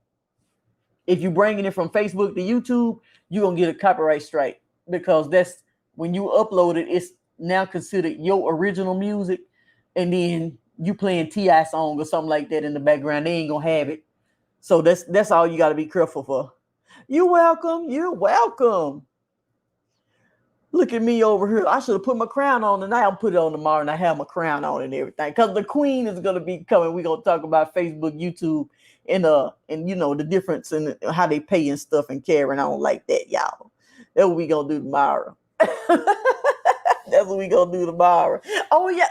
If you're bringing it from Facebook to YouTube, you're gonna get a copyright strike, because that's when you upload it, it's now considered your original music, and then you playing T.I. song or something like that in the background, they ain't gonna have it. So that's all you got to be careful for. You're welcome. You're welcome. Look at me over here. I should have put my crown on tonight. I'll put it on tomorrow, and I have my crown on and everything, because the queen is gonna be coming. We're gonna talk about Facebook, YouTube, and you know the difference in how they pay and stuff and carrying on like that, y'all. That's what we gonna do tomorrow. That's what we gonna do tomorrow. Oh yeah.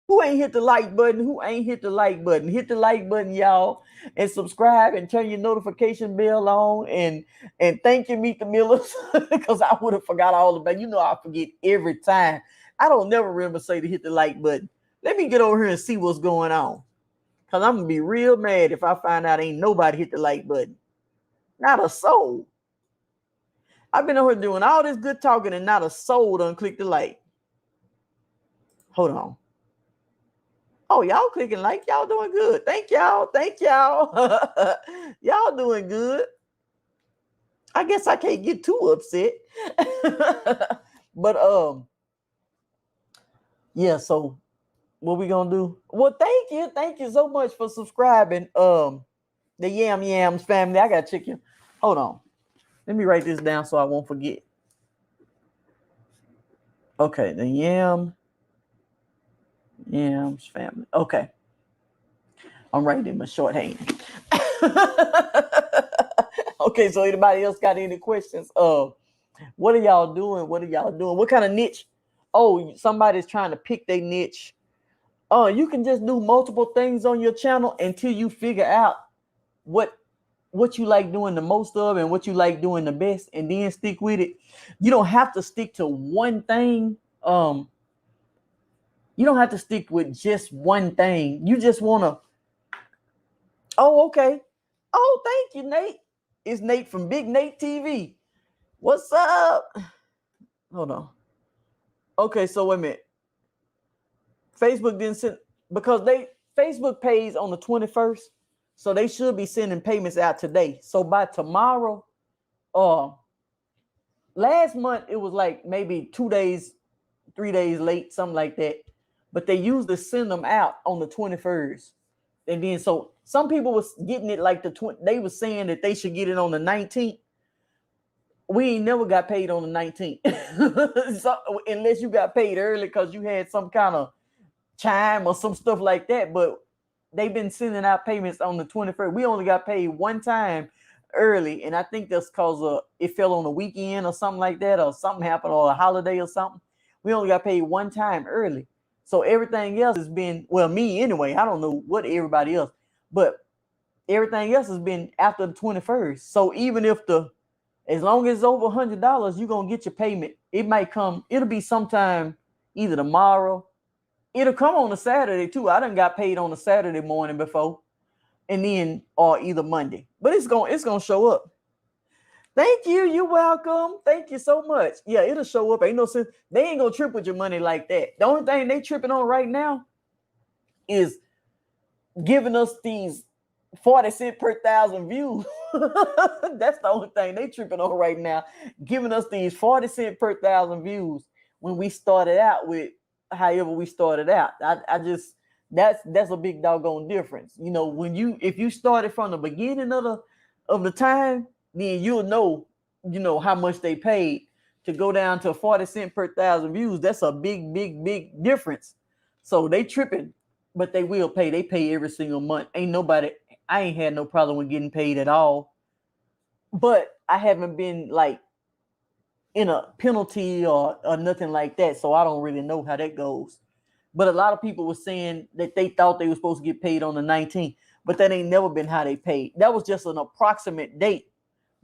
Who ain't hit the like button? Who ain't hit the like button? Hit the like button, y'all, and subscribe and turn your notification bell on. And thank you, Meet the Millers, because I would have forgot all about. You know, I forget every time. I don't never remember say to hit the like button. Let me get over here and see what's going on, because I'm gonna be real mad if I find out ain't nobody hit the like button. Not a soul. I've been over here doing all this good talking and not a soul done click the like. Hold on. Oh, y'all clicking like, y'all doing good. Thank y'all. Thank y'all. Y'all doing good. I guess I can't get too upset. But yeah, so what we gonna do? Well, thank you. Thank you so much for subscribing. The Yam Yams family. I got chicken. Hold on. Let me write this down so I won't forget. Okay, the Yams family. Okay. I'm writing in my shorthand. Okay, so anybody else got any questions? What are y'all doing? What are y'all doing? What kind of niche? Oh, somebody's trying to pick their niche. Oh, you can just do multiple things on your channel until you figure out what you like doing the most of and what you like doing the best, and then stick with it. You don't have to stick to one thing. You don't have to stick with just one thing. You just want to. Oh, okay. Oh, thank you, Nate. It's Nate from Big Nate TV. What's up? Hold on. Okay, so wait a minute. Facebook didn't send, because Facebook pays on the 21st, so they should be sending payments out today. So by tomorrow, last month it was like maybe 2 days, 3 days late, something like that. But they usually send them out on the 21st. And then so some people was getting it like they was saying that they should get it on the 19th. We ain't never got paid on the 19th. So, unless you got paid early because you had some kind of chime or some stuff like that. But they've been sending out payments on the 21st. We only got paid one time early, and I think that's because it fell on a weekend or something like that, or something happened, or a holiday or something. We only got paid one time early. So everything else has been, well, me anyway, I don't know what everybody else, but everything else has been after the 21st. So even if as long as it's over $100, you're going to get your payment. It might come, it'll be sometime either tomorrow. It'll come on a Saturday too. I done got paid on a Saturday morning before, and then, or either Monday, but it's going to show up. Thank you. You're welcome. Thank you so much. Yeah, it'll show up. Ain't no sense. They ain't gonna trip with your money like that. The only thing they tripping on right now is giving us these 40 cents per 1,000 views. That's the only thing they tripping on right now. Giving us these 40 cents per 1,000 views when we started out with however we started out. I just that's a big doggone difference. You know, if you started from the beginning of the time, then you'll know, how much they paid to go down to 40 cents per 1,000 views. That's a big, big, big difference. So they tripping, but they will pay. They pay every single month. I ain't had no problem with getting paid at all. But I haven't been like in a penalty or nothing like that. So I don't really know how that goes. But a lot of people were saying that they thought they were supposed to get paid on the 19th, but that ain't never been how they paid. That was just an approximate date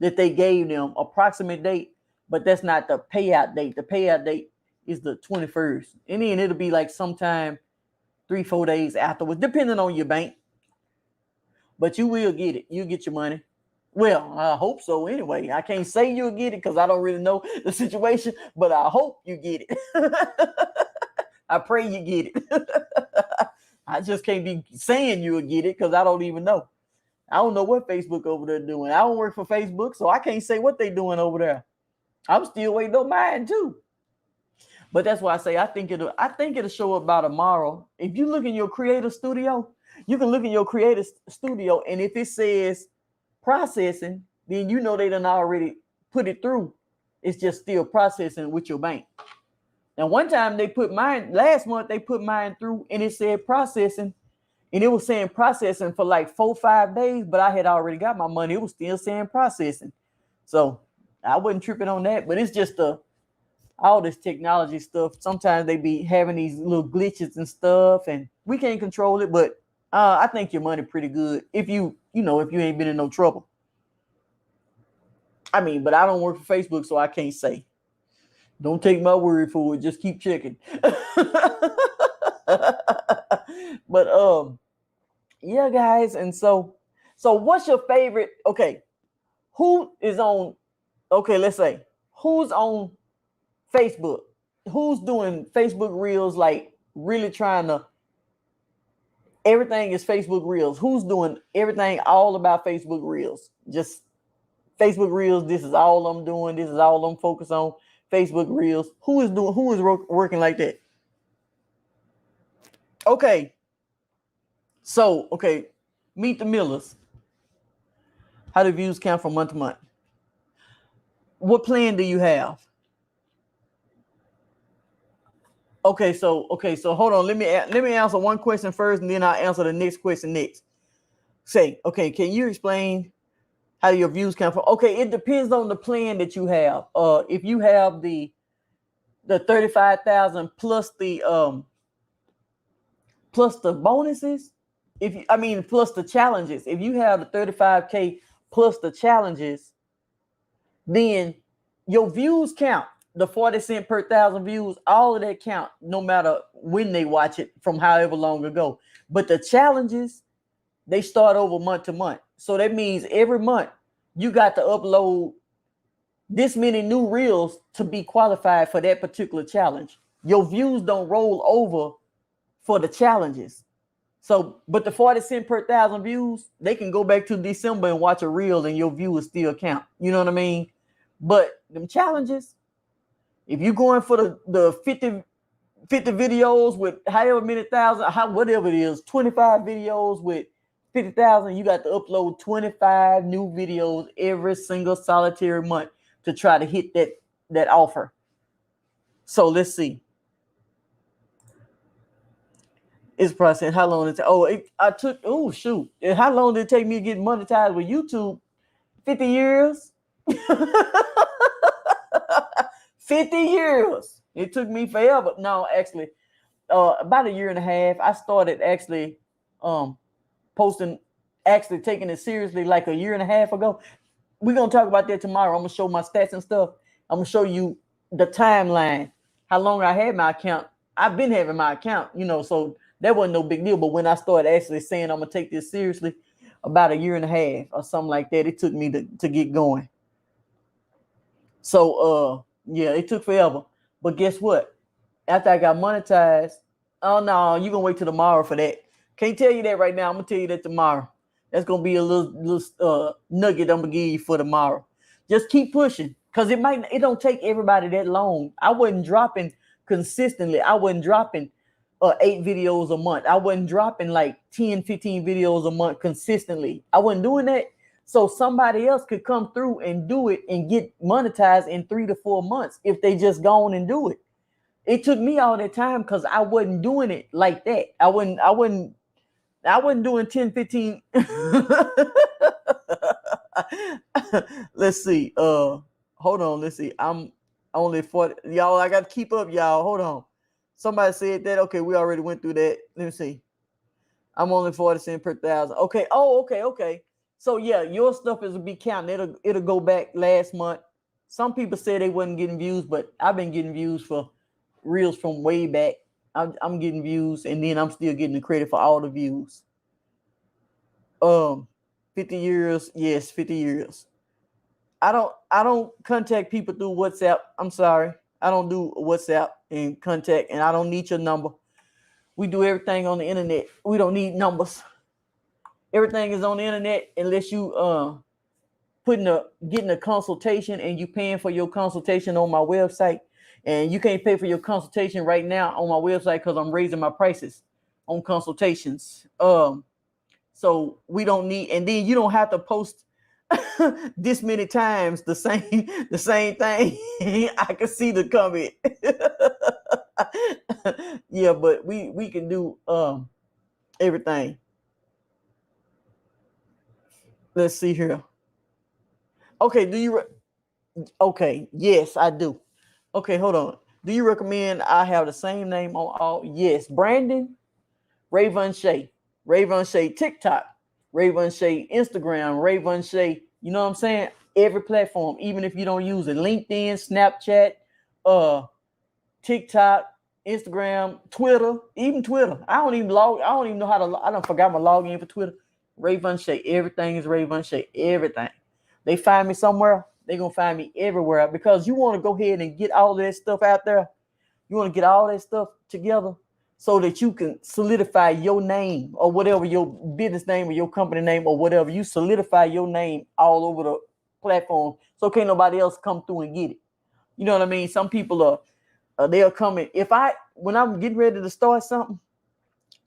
that they gave them, approximate date. but that's not the payout date. The payout date is the 21st. And then it'll be like sometime 3-4 days afterwards, depending on your bank. But you will get it. You'll get your money. Well, I hope so anyway. I can't say you'll get it because I don't really know the situation, but I hope you get it. I pray you get it. I just can't be saying you'll get it because I don't even know. I don't know what Facebook over there doing. I don't work for Facebook, so I can't say what they're doing over there. I'm still waiting on mine too. But that's why I say I think it'll show up by tomorrow. If you look in your creative studio, you can look in your creative studio, and if it says processing, then you know they done already put it through. It's just still processing with your bank. Now, one time last month they put mine through and it said processing, and it was saying processing for like 4-5 days, but I had already got my money. It was still saying processing. So I wasn't tripping on that, but it's just all this technology stuff. Sometimes they be having these little glitches and stuff, and we can't control it, but I think your money pretty good if you ain't been in no trouble. I mean, but I don't work for Facebook, so I can't say. Don't take my word for it. Just keep checking. But yeah, guys, and so what's your favorite? Okay, who is on? Okay, let's say who's on Facebook? Who's doing Facebook Reels? Like really trying to. Everything is Facebook Reels. Who's doing everything all about Facebook Reels? Just Facebook Reels. This is all I'm doing. This is all I'm focused on. Facebook Reels. Who is working like that? Okay. So, okay. Meet the Millers. How do views count from month to month? What plan do you have? Okay, so hold on. Let me answer one question first, and then I'll answer the next question next. Say, okay, can you explain how your views count from? Okay, it depends on the plan that you have. If you have the 35,000 plus the bonuses, plus the challenges. If you have the 35K plus the challenges, then your views count. The 40 cents per 1,000 views, all of that count, no matter when they watch it from however long ago. But the challenges, they start over month to month. So that means every month you got to upload this many new reels to be qualified for that particular challenge. Your views don't roll over for the challenges. So, but the 40 cents per 1,000 views, they can go back to December and watch a reel and your views still count. You know what I mean? But them challenges, if you're going for the 50 videos with however many thousand, whatever it is, 25 videos with 50,000, you got to upload 25 new videos every single solitary month to try to hit that offer. So let's see. It's processing. How long did it how long did it take me to get monetized with YouTube? 50 years. 50 years. It took me forever. No, actually, about a year and a half. I started actually posting, actually taking it seriously like a year and a half ago. We're going to talk about that tomorrow. I'm going to show my stats and stuff. I'm going to show you the timeline, how long I had my account. I've been having my account, so that wasn't no big deal. But when I started actually saying I'm going to take this seriously, about a year and a half or something like that, it took me to get going. So, yeah, it took forever. But guess what? After I got monetized, oh no, you're gonna wait till tomorrow for that. Can't tell you that right now. I'm gonna tell you that tomorrow. That's gonna be a little nugget I'm gonna give you for tomorrow. Just keep pushing, because it don't take everybody that long. I wasn't dropping consistently. I wasn't dropping 8 videos a month. I wasn't dropping like 10, 15 videos a month consistently. I wasn't doing that. So somebody else could come through and do it and get monetized in 3 to 4 months if they just go on and do it. It took me all that time because I wasn't doing it like that. I wasn't doing 10, 15. Let's see. Hold on. Let's see. I'm only 40. Y'all, I got to keep up, y'all. Hold on. Somebody said that. Okay, we already went through that. Let me see. I'm only 40 cents per 1,000. Okay. Oh, okay. So yeah, your stuff is to be counting. It'll go back last month. Some people said they wasn't getting views, but I've been getting views for reels from way back. I'm getting views, and then I'm still getting the credit for all the views. 50 years, yes, 50 years. I don't contact people through WhatsApp. I'm sorry. I don't do WhatsApp and contact, and I don't need your number. We do everything on the internet. We don't need numbers. Everything is on the internet unless you getting a consultation and you paying for your consultation on my website. And you can't pay for your consultation right now on my website because I'm raising my prices on consultations. So we don't need, and then you don't have to post this many times the same thing. I can see the comment. Yeah, but we can do everything. Let's see here. Okay, okay, yes, I do. Okay, hold on. Do you recommend I have the same name on all? Yes, Brandon, Raevonshae, Raevonshae TikTok, Raevonshae Instagram, Raevonshae. You know what I'm saying? Every platform, even if you don't use it, LinkedIn, Snapchat, TikTok, Instagram, Twitter, even Twitter. I don't even know how to. I don't forgot my login for Twitter. Raevonshae. Everything is Raevonshae. Everything. They find me somewhere, they're gonna find me everywhere because you want to go ahead and get all that stuff out there. You want to get all that stuff together so that you can solidify your name or whatever your business name or your company name or whatever. You solidify your name all over the platform so can't nobody else come through and get it. You know what I mean? Some people they'll come in. When I'm getting ready to start something,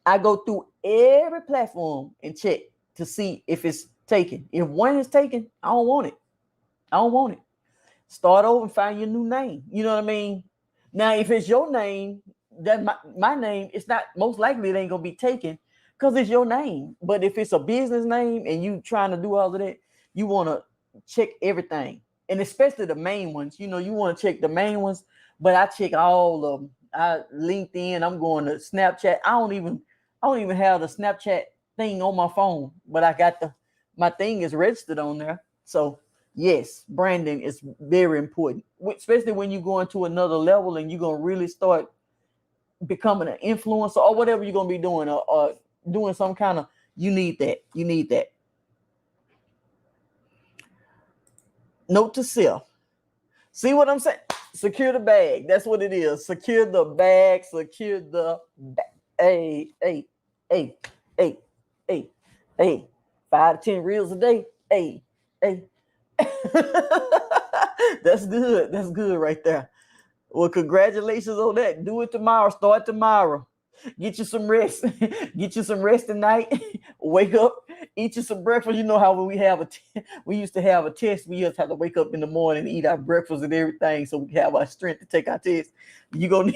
I go through every platform and check to see if it's taken. If one is taken, I don't want it. I don't want it. Start over and find your new name. You know what I mean? Now, if it's your name, that my name, it's not, most likely it ain't gonna be taken because it's your name. But if it's a business name and you trying to do all of that, you want to check everything, and especially the main ones. You know, you want to check the main ones. But I check all of them. LinkedIn. I'm going to Snapchat. I don't even have the Snapchat thing on my phone, but I got my thing is registered on there. So yes, branding is very important, especially when you go into another level and you're gonna really start becoming an influencer or whatever you're gonna be doing, or doing some kind of. You need that. You need that. Note to self. See what I'm saying? Secure the bag. That's what it is. Secure the bag. Secure the bag. Hey, hey, hey, hey, hey, hey. 5 to 10 reels a day. Hey, hey. That's good. That's good right there. Well, congratulations on that. Do it tomorrow. Start tomorrow. Get you some rest. Get you some rest tonight. Wake up. Eat you some breakfast. You know how when we used to have a test, we used to have to wake up in the morning and eat our breakfast and everything, so we have our strength to take our test. You gonna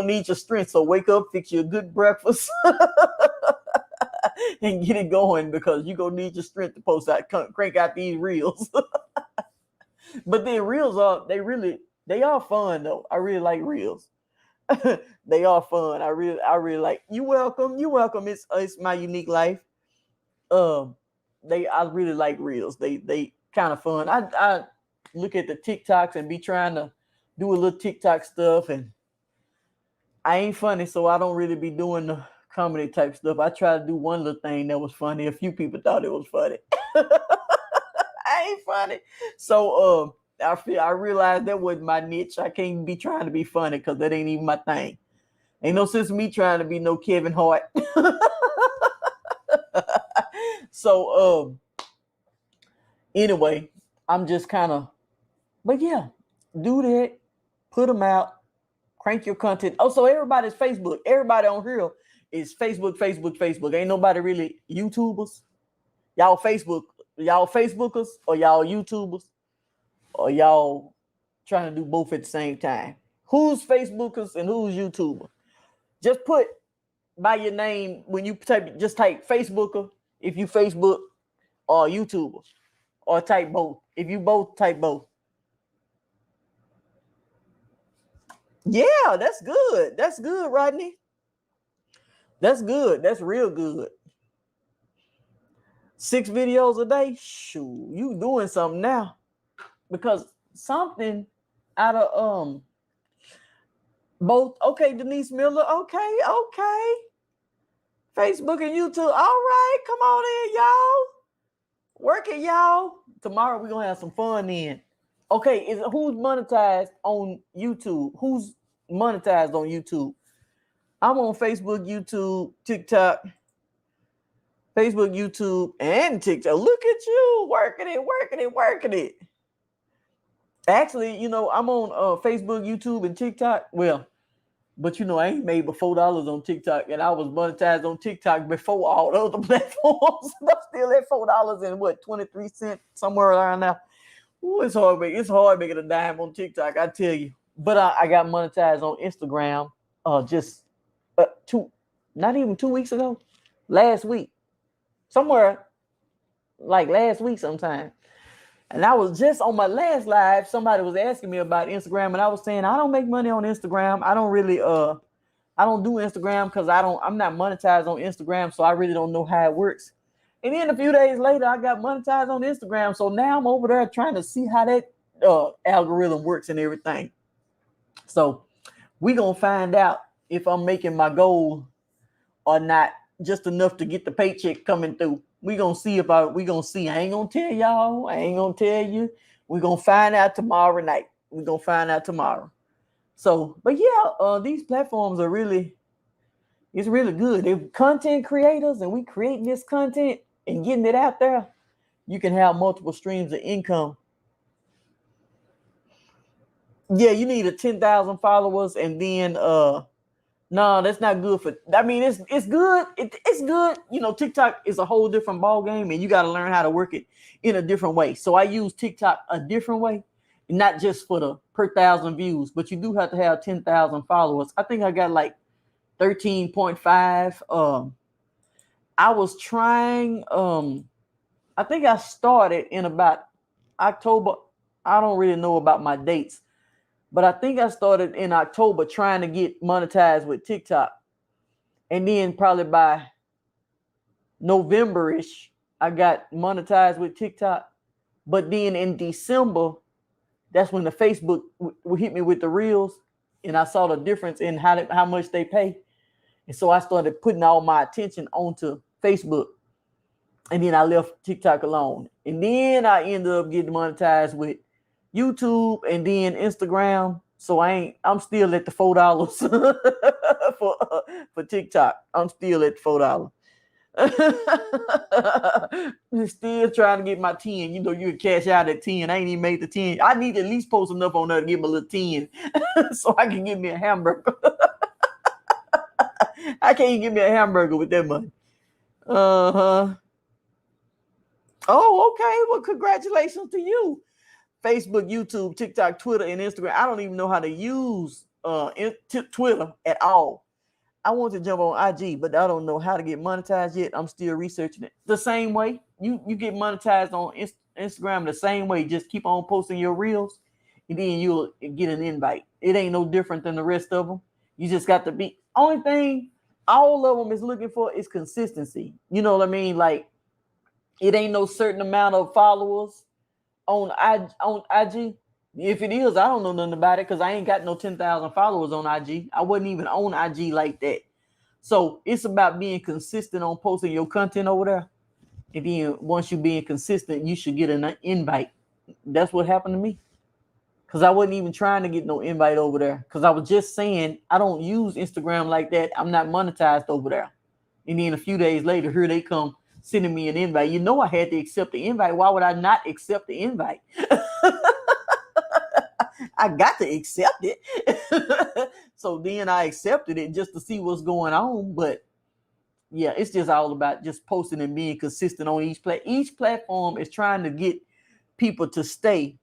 need your strength. So wake up, fix you a good breakfast, and get it going because you're gonna need your strength to crank out these reels. But then reels they are fun though. I really like reels. They are fun. I really like. You welcome. You welcome. It's my unique life. I really like reels. They kind of fun. I look at the TikToks and be trying to do a little TikTok stuff, and I ain't funny, so I don't really be doing the comedy type stuff. I try to do one little thing that was funny. A few people thought it was funny. I ain't funny. So I realized that wasn't my niche. I can't be trying to be funny because that ain't even my thing. Ain't no sense me trying to be no Kevin Hart. So anyway, I'm just kind of, but yeah, do that, put them out, crank your content. Oh, so everybody's Facebook. Everybody on here is Facebook, Facebook, Facebook. Ain't nobody really YouTubers. Y'all Facebookers or y'all YouTubers or y'all trying to do both at the same time. Who's Facebookers and who's YouTuber? Just put by your name when you type Facebooker if you Facebook or YouTuber, or type both. If you both, type both. Yeah, that's good. That's good, Rodney. That's good. That's real good. 6 videos a day. Shoot, you doing something now. Because something out of both. Okay, Denise Miller. Okay, okay. Facebook and YouTube. All right, come on in, y'all. Work it, y'all. Tomorrow we're gonna have some fun in. Okay, who's monetized on YouTube? Who's monetized on YouTube? I'm on Facebook, YouTube, TikTok, Facebook, YouTube, and TikTok. Look at you working it, working it, working it. Actually, I'm on Facebook, YouTube, and TikTok. Well, but I ain't made but $4 on TikTok, and I was monetized on TikTok before all the other platforms. I'm still at $4 and 23 cents, somewhere around now. Ooh, it's hard making a dime on TikTok, I tell you. But I got monetized on Instagram just not even 2 weeks ago, last week, somewhere like last week sometime. And I was just on my last live. Somebody was asking me about Instagram, and I was saying I don't make money on Instagram. I don't really I don't do Instagram because I'm not monetized on Instagram, so I really don't know how it works. And then a few days later, I got monetized on Instagram. So now I'm over there trying to see how that algorithm works and everything. So we're going to find out if I'm making my goal or not, just enough to get the paycheck coming through. We're going to see. I ain't going to tell y'all. I ain't going to tell you. We're going to find out tomorrow night. We're going to find out tomorrow. So, but yeah, these platforms are it's really good. They're content creators, and we creating this content and getting it out there. You can have multiple streams of income. Yeah, you need 10,000 followers, and then no, that's not good for. I mean, it's good. It's good. TikTok is a whole different ball game, and you got to learn how to work it in a different way. So I use TikTok a different way, not just for the per 1,000 views, but you do have to have 10,000 followers. I think I got like 13.5. I was trying. I think I started in about October. I don't really know about my dates, but I think I started in October trying to get monetized with TikTok. And then probably by November-ish, I got monetized with TikTok. But then in December, that's when the Facebook hit me with the reels, and I saw the difference in how much they pay. And so I started putting all my attention onto Facebook. And then I left TikTok alone. And then I ended up getting monetized with YouTube and then Instagram. So I'm still at the $4 for TikTok. I'm still at $4. Still trying to get my 10. You can cash out at 10. I ain't even made the 10. I need to at least post enough on there to give me a little 10 so I can get me a hamburger. I can't even get me a hamburger with that money. Uh-huh. Oh, okay. Well, congratulations to you. Facebook, YouTube, TikTok, Twitter, and Instagram. I don't even know how to use Twitter at all. I want to jump on IG, but I don't know how to get monetized yet. I'm still researching it. The same way you get monetized on Instagram, the same way. Just keep on posting your reels, and then you'll get an invite. It ain't no different than the rest of them. You just got to be. Only thing all of them is looking for is consistency. You know what I mean? Like, it ain't no certain amount of followers on IG. If it is, I don't know nothing about it because I ain't got no 10,000 followers on IG. I wasn't even on IG like that. So it's about being consistent on posting your content over there. And then once you're being consistent, you should get an invite. That's what happened to me. Because I wasn't even trying to get no invite over there. Because I was just saying, I don't use Instagram like that. I'm not monetized over there. And then a few days later, here they come sending me an invite. I had to accept the invite. Why would I not accept the invite? I got to accept it. So then I accepted it just to see what's going on. But yeah, it's just all about just posting and being consistent on each platform is trying to get people to stay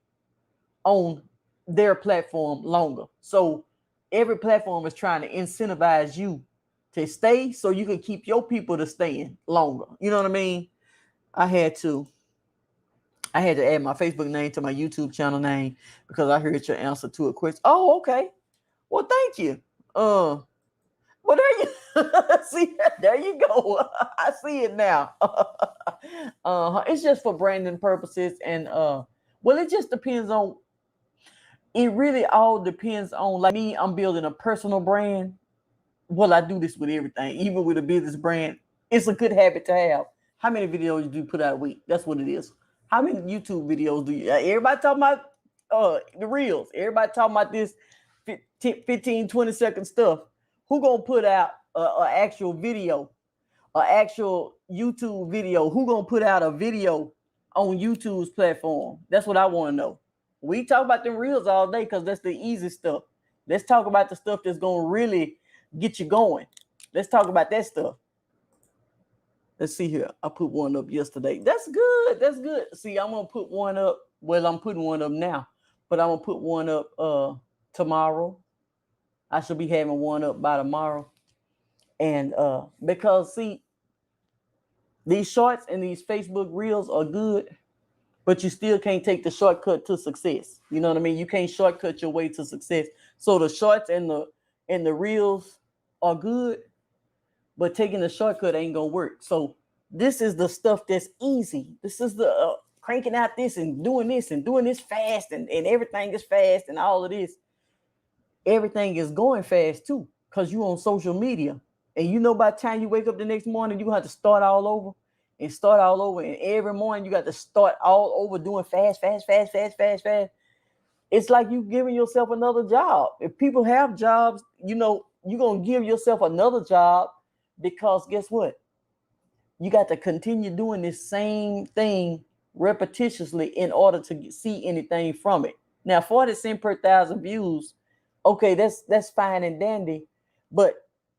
on their platform longer. So every platform is trying to incentivize you to stay so you can keep your people to staying longer. You know what I mean? I had to add my Facebook name to my YouTube channel name because I heard your answer to a question. Oh, okay. Well, thank you. Well, there you see. There you go. I see it now. It's just for branding purposes, and well, it just depends on it really all depends on, like me, I'm building a personal brand. Well, I do this with everything, even with a business brand. It's a good habit to have. How many videos do you put out a week? That's what it is. How many YouTube videos do you? Everybody talking about the reels. Everybody talking about this 15, 20-second stuff. Who gonna put out a actual video, an actual YouTube video? Who gonna put out a video on YouTube's platform? That's what I want to know. We talk about them reels all day because that's the easy stuff. Let's talk about the stuff that's gonna really get you going. Let's talk about that stuff. Let's see here. I put one up yesterday. That's good. That's good. See, I'm gonna put one up. Well, I'm putting one up now, but I'm gonna put one up tomorrow. I should be having one up by tomorrow. And because see, these shorts and these Facebook reels are good, but you still can't take the shortcut to success. You know what I mean? You can't shortcut your way to success. So the shorts and the reels are good, but taking the shortcut ain't gonna work. So this is the stuff that's easy. This is the cranking out this and doing this fast, and everything is fast and all of this. Everything is going fast too, because you on social media. And you know by the time you wake up the next morning, you have to start all over. And every morning you got to start all over doing fast. It's like you giving yourself another job. If people have jobs, you know, you're going to give yourself another job, because guess what? You got to continue doing this same thing repetitiously in order to see anything from it. Now, 40 cents per 1,000 views, okay, that's fine and dandy, but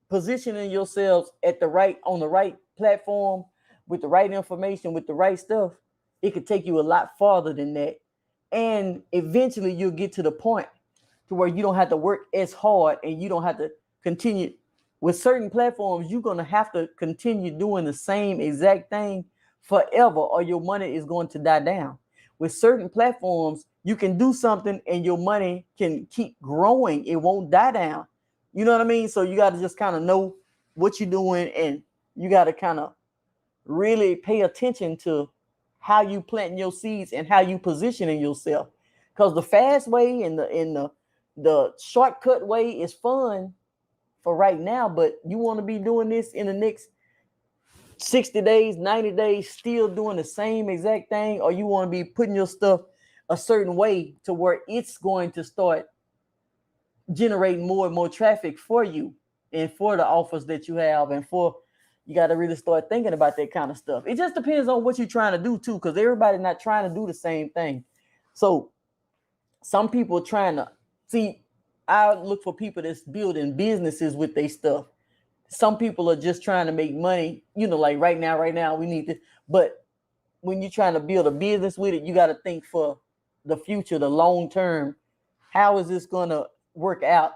positioning yourselves on the right platform with the right information, with the right stuff, it could take you a lot farther than that. And eventually you'll get to the point to where you don't have to work as hard, and you don't have to continue. With certain platforms, you're going to have to continue doing the same exact thing forever, or your money is going to die down. With certain platforms, you can do something and your money can keep growing. It won't die down. You know what I mean? So you got to just kind of know what you're doing, and you got to kind of really pay attention to how you planting your seeds and how you positioning yourself. Because the fast way and the shortcut way is fun for right now, but you want to be doing this in the next 60 days, 90 days, still doing the same exact thing, or you want to be putting your stuff a certain way to where it's going to start generating more and more traffic for you and for the offers that you have, and for you got to really start thinking about that kind of stuff. It just depends on what you're trying to do too, because everybody's not trying to do the same thing. So some people are trying to see. I look for people that's building businesses with their stuff. Some people are just trying to make money, you know, like right now we need to. But when you're trying to build a business with it, you got to think for the future, the long term. How is this going to work out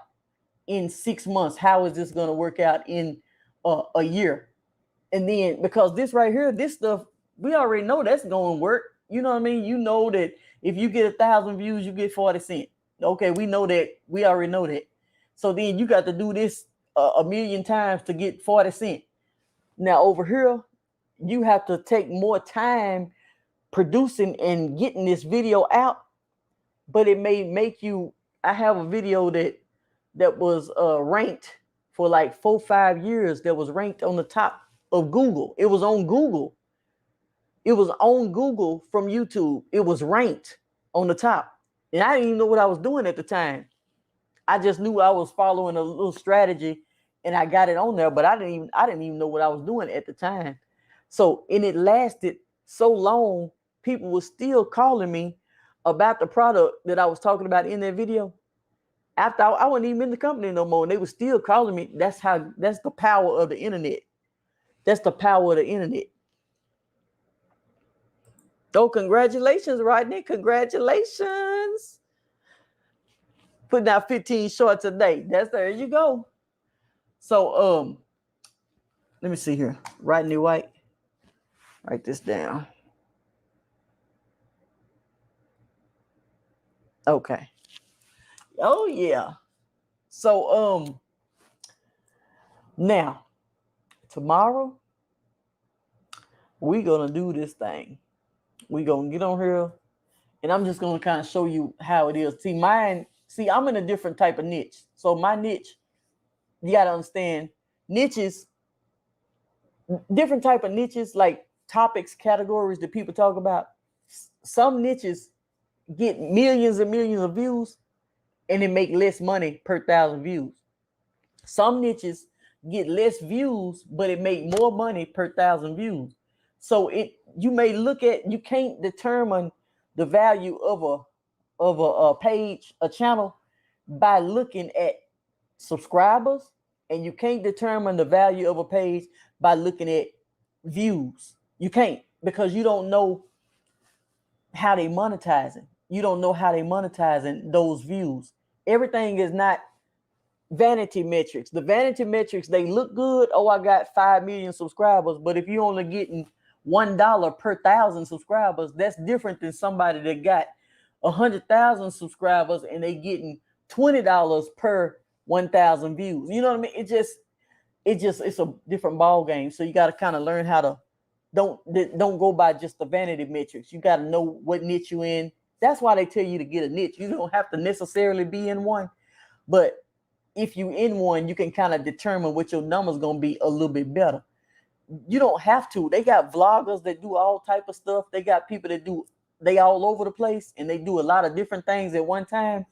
in 6 months? How is this going to work out in a year? And then, because this right here, this stuff, we already know that's going to work. You know what I mean? You know that if you get 1,000 views, you get 40 cents. Okay, we know that. We already know that. So then you got to do this a million times to get 40 cents. Now over here, you have to take more time producing and getting this video out, but it may make you. I have a video that was ranked for like 4-5 years. That was ranked on the top of Google. It was on Google. It was on Google from YouTube. It was ranked on the top, and I didn't even know what I was doing at the time. I just knew I was following a little strategy, and I got it on there, but I didn't even know what I was doing at the time. So, and it lasted so long, people were still calling me about the product that I was talking about in that video. After I wasn't even in the company no more, and they were still calling me. That's the power of the internet. That's the power of the internet. Oh, congratulations, Rodney. Congratulations. Putting out 15 shorts a day. There you go. So let me see here. Rodney White. Write this down. Okay. Oh yeah. So now tomorrow we're gonna do this thing. We're gonna get on here, and I'm just gonna kind of show you how it is. See, mine See, I'm in a different type of niche. So my niche, you got to understand, niches, different type of niches, like topics, categories that people talk about. Some niches get millions and millions of views and it make less money per 1,000 views. Some niches get less views, but it make more money per 1,000 views. So you may look at, you can't determine the value of a page, a channel, by looking at subscribers, and you can't determine the value of a page by looking at views. You can't, because you don't know how they monetizing. You don't know how they monetizing those views. Everything is not vanity metrics. The vanity metrics, they look good. Oh, I got 5 million subscribers. But if you're only getting $1 per 1,000 subscribers, that's different than somebody that got 100,000 subscribers and they getting $20 per 1,000 views. You know what I mean? It's a different ball game. So you got to kind of learn how to don't go by just the vanity metrics. You got to know what niche you in. That's why they tell you to get a niche. You don't have to necessarily be in one, but if you in one, you can kind of determine what your number's gonna be a little bit better. You don't have to. They got vloggers that do all type of stuff. They got people that they all over the place and they do a lot of different things at one time.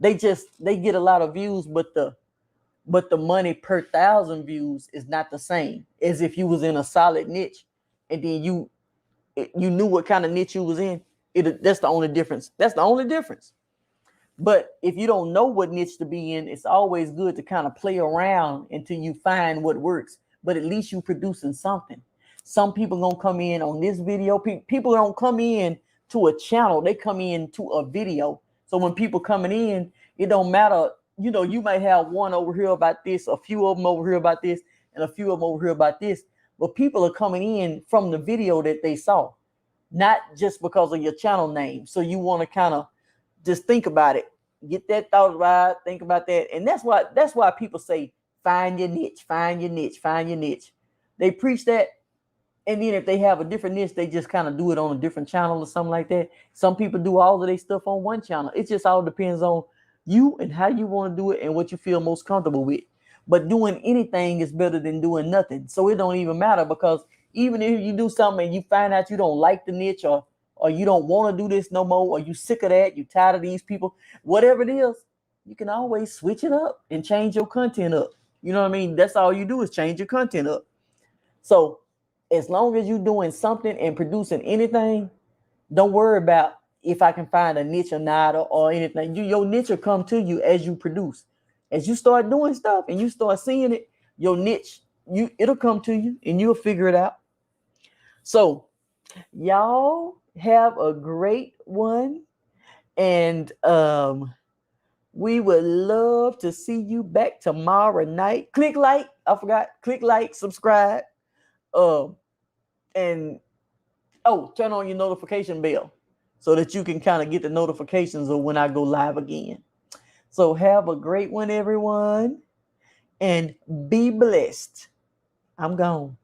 They get a lot of views, but the money per 1,000 views is not the same as if you was in a solid niche and then you knew what kind of niche you was in. That's the only difference. That's the only difference. But if you don't know what niche to be in, it's always good to kind of play around until you find what works. But at least you producing something. Some people gonna come in on this video. People don't come in to a channel. They come in to a video. So when people coming in, it don't matter. You know, you might have one over here about this, a few of them over here about this, and a few of them over here about this. But people are coming in from the video that they saw, not just because of your channel name. So you want to kind of just think about it. Get that thought right. Think about that. And that's why people say, find your niche, find your niche, find your niche. They preach that. And then if they have a different niche, they just kind of do it on a different channel or something like that. Some people do all of their stuff on one channel. It just all depends on you and how you want to do it and what you feel most comfortable with. But doing anything is better than doing nothing. So it don't even matter, because even if you do something and you find out you don't like the niche, or you don't want to do this no more, or you sick of that, you tired of these people, whatever it is, you can always switch it up and change your content up. You know what I mean? That's all you do is change your content up. So as long as you're doing something and producing anything, don't worry about if I can find a niche or not, or anything. Your niche will come to you as you produce. As you start doing stuff and you start seeing it, your niche, it'll come to you and you'll figure it out. So y'all have a great one. And we would love to see you back tomorrow night. Click like, I forgot, click like, subscribe. And turn on your notification bell so that you can kind of get the notifications of when I go live again. So have a great one, everyone, and be blessed. I'm gone.